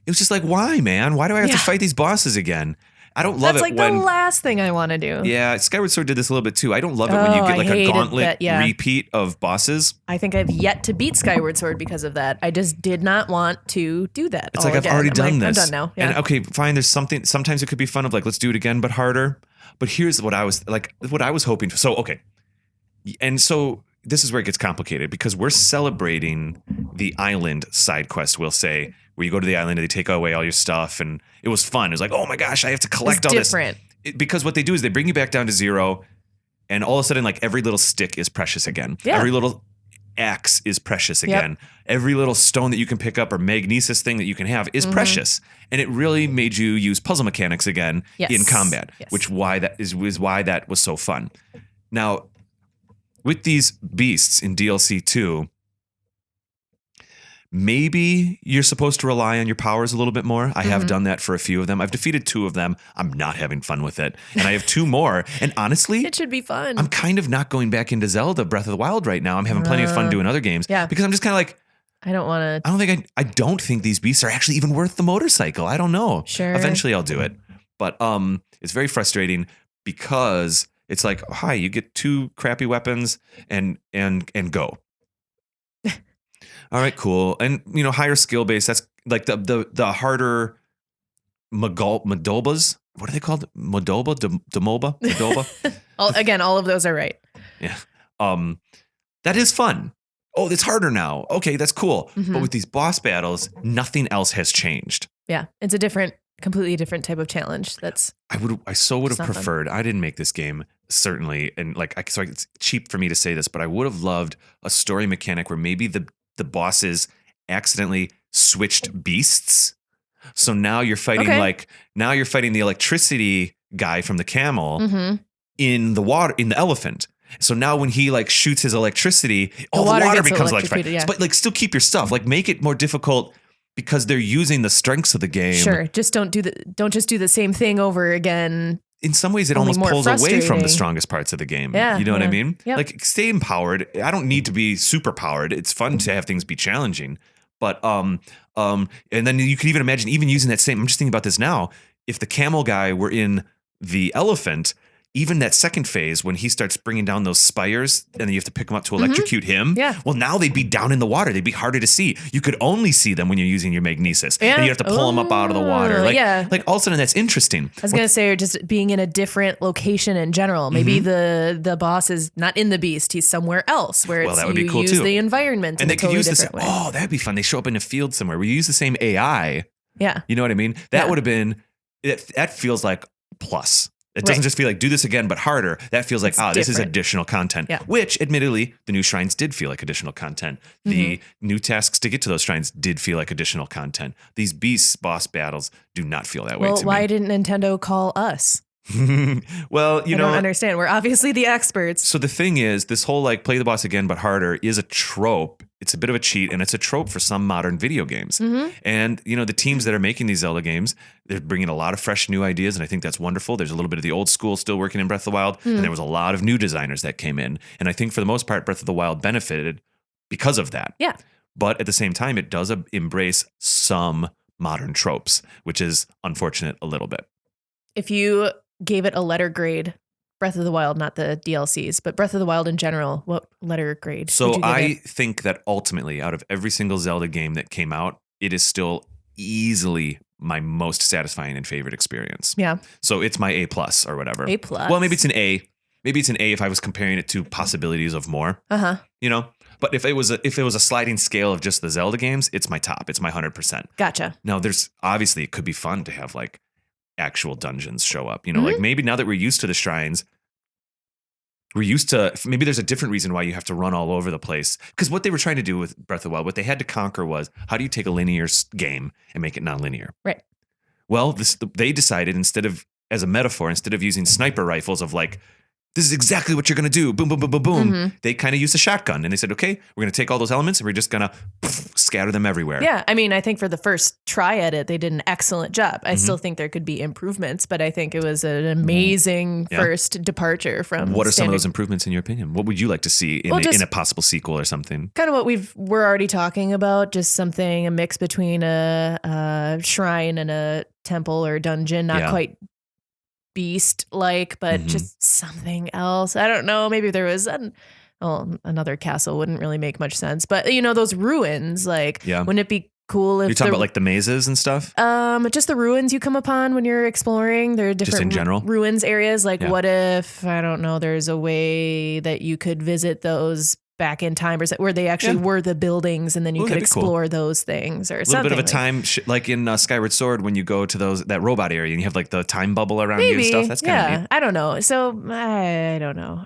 it was just like, why, man? Why do I have to fight these bosses again? I don't love That's like the last thing I want to do. Yeah, Skyward Sword did this a little bit too. I don't love it when you get like a gauntlet repeat of bosses. I think I've yet to beat Skyward Sword because of that. I just did not want to do that. It's like I've already done this. I'm done now. Yeah. And okay, fine. There's something. Sometimes it could be fun of like, let's do it again, but harder. But here's what I was hoping for. So okay, and so this is where it gets complicated because we're celebrating the island side quest. We'll say, where you go to the island and they take away all your stuff. And it was fun. It was like, oh my gosh, I have to collect all this. Because what they do is they bring you back down to 0. And all of a sudden, like every little stick is precious again. Yeah. Every little axe is precious again. Yep. Every little stone that you can pick up or magnesis thing that you can have is precious. And it really made you use puzzle mechanics again in combat, which is why that was so fun. Now, with these beasts in DLC 2, maybe you're supposed to rely on your powers a little bit more. I have done that for a few of them. I've defeated 2 of them. I'm not having fun with it. And I have 2 more. And honestly, it should be fun. I'm kind of not going back into Zelda Breath of the Wild right now. I'm having plenty of fun doing other games. Yeah. Because I'm just kind of like, I don't think these beasts are actually even worth the motorcycle. I don't know. Sure. Eventually I'll do it. But it's very frustrating because it's like, hi, you get 2 crappy weapons and go. All right, cool. And, higher skill base, that's like the harder Modobas. What are they called? Modoba? Demoba? Modoba? All of those are right. Yeah. That is fun. Oh, it's harder now. Okay, that's cool. But with these boss battles, nothing else has changed. Yeah, it's a completely different type of challenge. I would have preferred. I didn't make this game, certainly. And so it's cheap for me to say this, but I would have loved a story mechanic where maybe the bosses accidentally switched beasts. So now you're fighting the electricity guy from the camel in the water, in the elephant. So now when he shoots his electricity, the water becomes electrified. Yeah. But still keep your stuff. Make it more difficult because they're using the strengths of the game. Sure. Just don't just do the same thing over again. In some ways, it almost pulls away from the strongest parts of the game. Yeah, you know what I mean? Yep. Stay empowered. I don't need to be super powered. It's fun to have things be challenging, But and then you could even imagine even using that same. I'm just thinking about this now. If the camel guy were in the elephant, even that second phase when he starts bringing down those spires and then you have to pick him up to electrocute him. Yeah. Well, now they'd be down in the water. They'd be harder to see. You could only see them when you're using your magnesis. Yeah. And you have to pull them up out of the water. Like, yeah. like all of a sudden that's interesting. I was going to say, or just being in a different location in general. Maybe the boss is not in the beast. He's somewhere else where it's, that would you be cool use too. the environment And in they a could totally use this. different way. Oh, that'd be fun. They show up in a field somewhere where you use the same AI. Yeah. You know what I mean? That would have been, that feels like plus. It doesn't just feel like do this again, but harder. That feels like, this is additional content, which admittedly, the new shrines did feel like additional content. The new tasks to get to those shrines did feel like additional content. These beast boss battles do not feel that way to me. Well, why didn't Nintendo call us? Well, I don't understand. We're obviously the experts. So the thing is, this whole like play the boss again but harder is a trope. It's a bit of a cheat, and it's a trope for some modern video games. And the teams that are making these Zelda games, they're bringing a lot of fresh new ideas, and I think that's wonderful. There's a little bit of the old school still working in Breath of the Wild, and there was a lot of new designers that came in. And I think for the most part, Breath of the Wild benefited because of that. Yeah. But at the same time, it does embrace some modern tropes, which is unfortunate a little bit. If you gave it a letter grade, Breath of the Wild, not the DLCs, but Breath of the Wild in general, what letter grade? So I think that ultimately, out of every single Zelda game that came out, it is still easily my most satisfying and favorite experience. Yeah. So it's my A+ or whatever. A+. Well, maybe it's an A. Maybe it's an A if I was comparing it to possibilities of more. But if it was a sliding scale of just the Zelda games, it's my top. It's my 100%. Gotcha. Now, there's obviously it could be fun to have like actual dungeons show up. Like maybe now that we're used to the shrines, maybe there's a different reason why you have to run all over the place. Because what they were trying to do with Breath of the Wild, what they had to conquer was, how do you take a linear game and make it non-linear? Right. Well, they decided instead of using sniper rifles of like, this is exactly what you're going to do. Boom, boom, boom, boom, boom. They kind of used a shotgun and they said, okay, we're going to take all those elements and we're just going to scatter them everywhere. Yeah. I mean, I think for the first try at it, they did an excellent job. I still think there could be improvements, but I think it was an amazing first departure from. What are some of those improvements in your opinion? What would you like to see in a possible sequel or something? Kind of what we're already talking about, just a mix between a shrine and a temple or dungeon, not quite beast-like, but just something else. I don't know. Maybe there was another castle wouldn't really make much sense. But those ruins, wouldn't it be cool if you're talking about like the mazes and stuff? Just the ruins you come upon when you're exploring. There are different just in general ruins areas. Like what if, I don't know, there's a way that you could visit those back in time, or where they actually were the buildings, and then you could explore those things, or something. A little bit of a time, like in Skyward Sword, when you go to that robot area and you have like the time bubble around you and stuff. That's kind of neat. I don't know. So I don't know.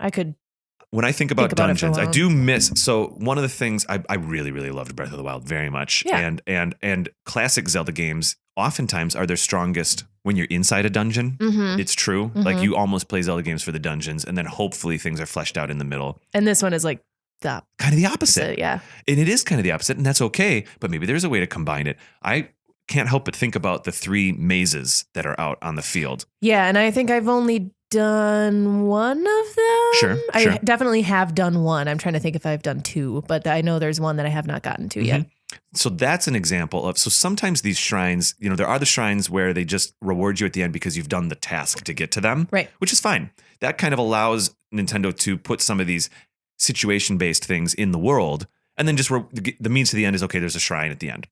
When I think about dungeons, I do miss. So one of the things I really, really loved Breath of the Wild very much, and classic Zelda games oftentimes are their strongest when you're inside a dungeon. It's true. Like you almost play Zelda games for the dungeons, and then hopefully things are fleshed out in the middle. And this one is like kind of the opposite. Yeah. And it is kind of the opposite, and that's okay, but maybe there's a way to combine it. I can't help but think about the 3 mazes that are out on the field. Yeah, and I think I've only done one of them. Sure. I definitely have done one. I'm trying to think if I've done 2, but I know there's one that I have not gotten to yet. So that's an example of, so sometimes these shrines, there are the shrines where they just reward you at the end because you've done the task to get to them. Right. Which is fine. That kind of allows Nintendo to put some of these situation-based things in the world, and then just the means to the end is, okay, there's a shrine at the end.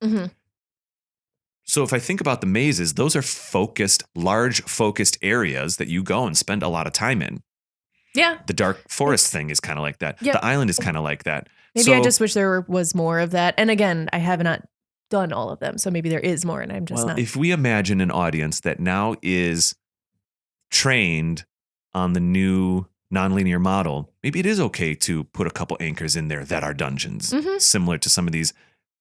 So if I think about the mazes, those are large focused areas that you go and spend a lot of time in. Yeah. The dark forest thing is kind of like that. Yep. The island is kind of like that. Maybe I just wish there was more of that. And again, I have not done all of them, so maybe there is more and I'm just not. If we imagine an audience that now is trained on the new nonlinear model, maybe it is okay to put a couple anchors in there that are dungeons, similar to some of these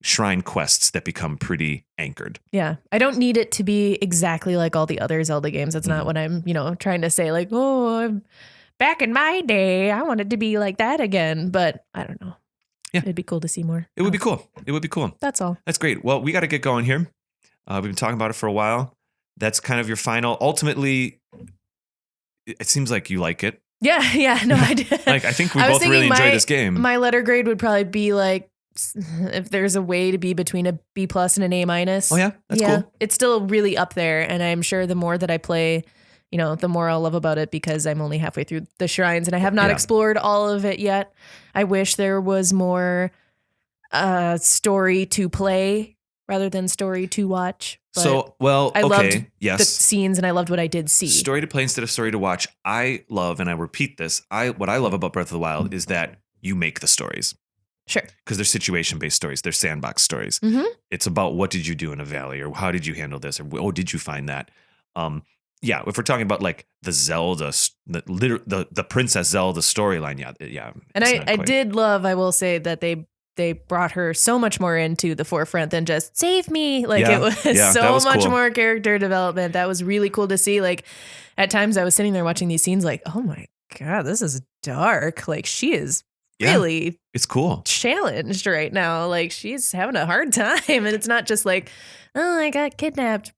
shrine quests that become pretty anchored. Yeah. I don't need it to be exactly like all the other Zelda games. That's not what I'm, trying to say, like, back in my day, I wanted to be like that again, but I don't know. Yeah. It'd be cool to see more. It would be cool. It would be cool. That's all. That's great. Well, we got to get going here. We've been talking about it for a while. That's kind of your final. Ultimately, it seems like you like it. Yeah. No, I did. I think we both really enjoy this game. My letter grade would probably be like if there's a way to be between a B+ and an A-. Oh yeah, that's cool. It's still really up there, and I'm sure the more that I play, the more I'll love about it, because I'm only halfway through the shrines and I have not explored all of it yet. I wish there was more story to play rather than story to watch. But I loved the scenes, and I loved what I did see. Story to play instead of story to watch. I love, and I repeat this, what I love about Breath of the Wild is that you make the stories. Sure. Because they're situation-based stories. They're sandbox stories. Mm-hmm. It's about what did you do in a valley, or how did you handle this, or did you find that? If we're talking about like the Zelda, the Princess Zelda storyline, yeah. And I did love, I will say, that they brought her so much more into the forefront than just save me. It was so much cool. More character development. That was really cool to see. Like, at times I was sitting there watching these scenes like, oh my God, this is dark. Like, she is really it's cool challenged right now. Like, she's having a hard time, and it's not just like, oh, I got kidnapped.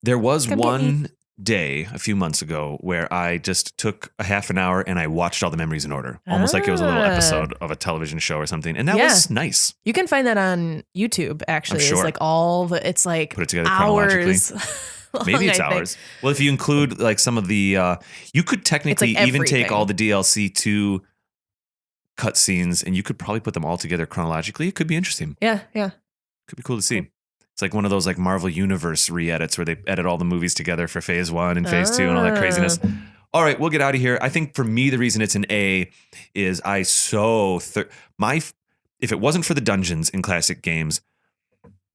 There was one day a few months ago where I just took a half an hour and I watched all the memories in order, almost like it was a little episode of a television show or something, and that was nice. You can find that on YouTube. Actually, sure. It's like put it together hours. Long, maybe it's hours. Well, if you include like some of the, you could technically even take all the DLC to cutscenes, and you could probably put them all together chronologically. It could be interesting. Yeah. Could be cool to see. It's like one of those like Marvel Universe re-edits where they edit all the movies together for phase 1 and phase 2 and all that craziness. All right, we'll get out of here. I think for me, the reason it's an A is if it wasn't for the dungeons in classic games,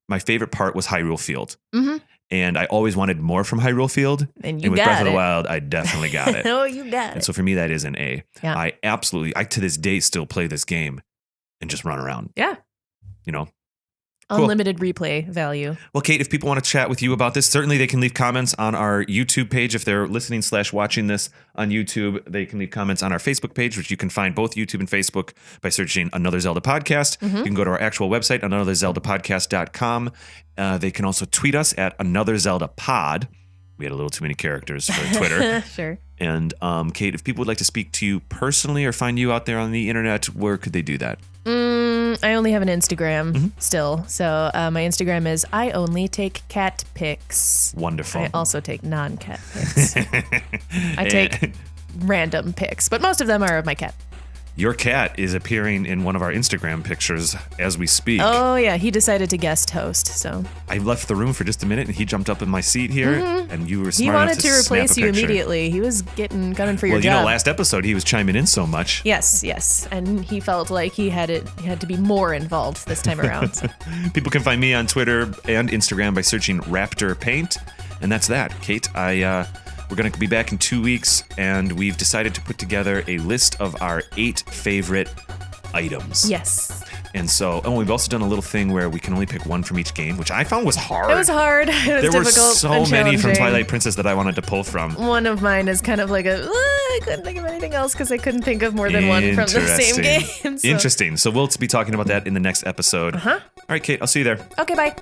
my favorite part was Hyrule Field. Mm-hmm. And I always wanted more from Hyrule Field. And with Breath of the Wild, I definitely got it. Oh, you got it. And so for me, that is an A. Yeah. I to this day still play this game and just run around. Yeah. Cool. Unlimited replay value. Well, Kate, if people want to chat with you about this, certainly they can leave comments on our YouTube page. If they're listening/watching this on YouTube, they can leave comments on our Facebook page, which you can find both YouTube and Facebook by searching Another Zelda Podcast. Mm-hmm. You can go to our actual website, anotherzeldapodcast.com. They can also tweet us at Another Zelda Pod. We had a little too many characters for Twitter. Sure. And Kate, if people would like to speak to you personally or find you out there on the internet, where could they do that? I only have an Instagram still. So my Instagram is I only take cat pics. Wonderful. I also take non-cat pics. I take random pics, but most of them are of my cat. Your cat is appearing in one of our Instagram pictures as we speak. Oh, yeah. He decided to guest host, so. I left the room for just a minute, and he jumped up in my seat here, and you were smart enough to snap a picture. He wanted to replace you immediately. He was gunning for your job. Well, last episode, he was chiming in so much. Yes. And he felt like he had to be more involved this time around. So. People can find me on Twitter and Instagram by searching Raptor Paint, and that's that. Kate, we're going to be back in 2 weeks, and we've decided to put together a list of our 8 favorite items. Yes. And so, we've also done a little thing where we can only pick one from each game, which I found was hard. It was hard. It was there difficult. There were so many from Twilight Princess that I wanted to pull from. One of mine is kind of like I couldn't think of anything else because I couldn't think of more than one from the same game. So. Interesting. So we'll be talking about that in the next episode. Uh-huh. All right, Kate, I'll see you there. Okay, bye.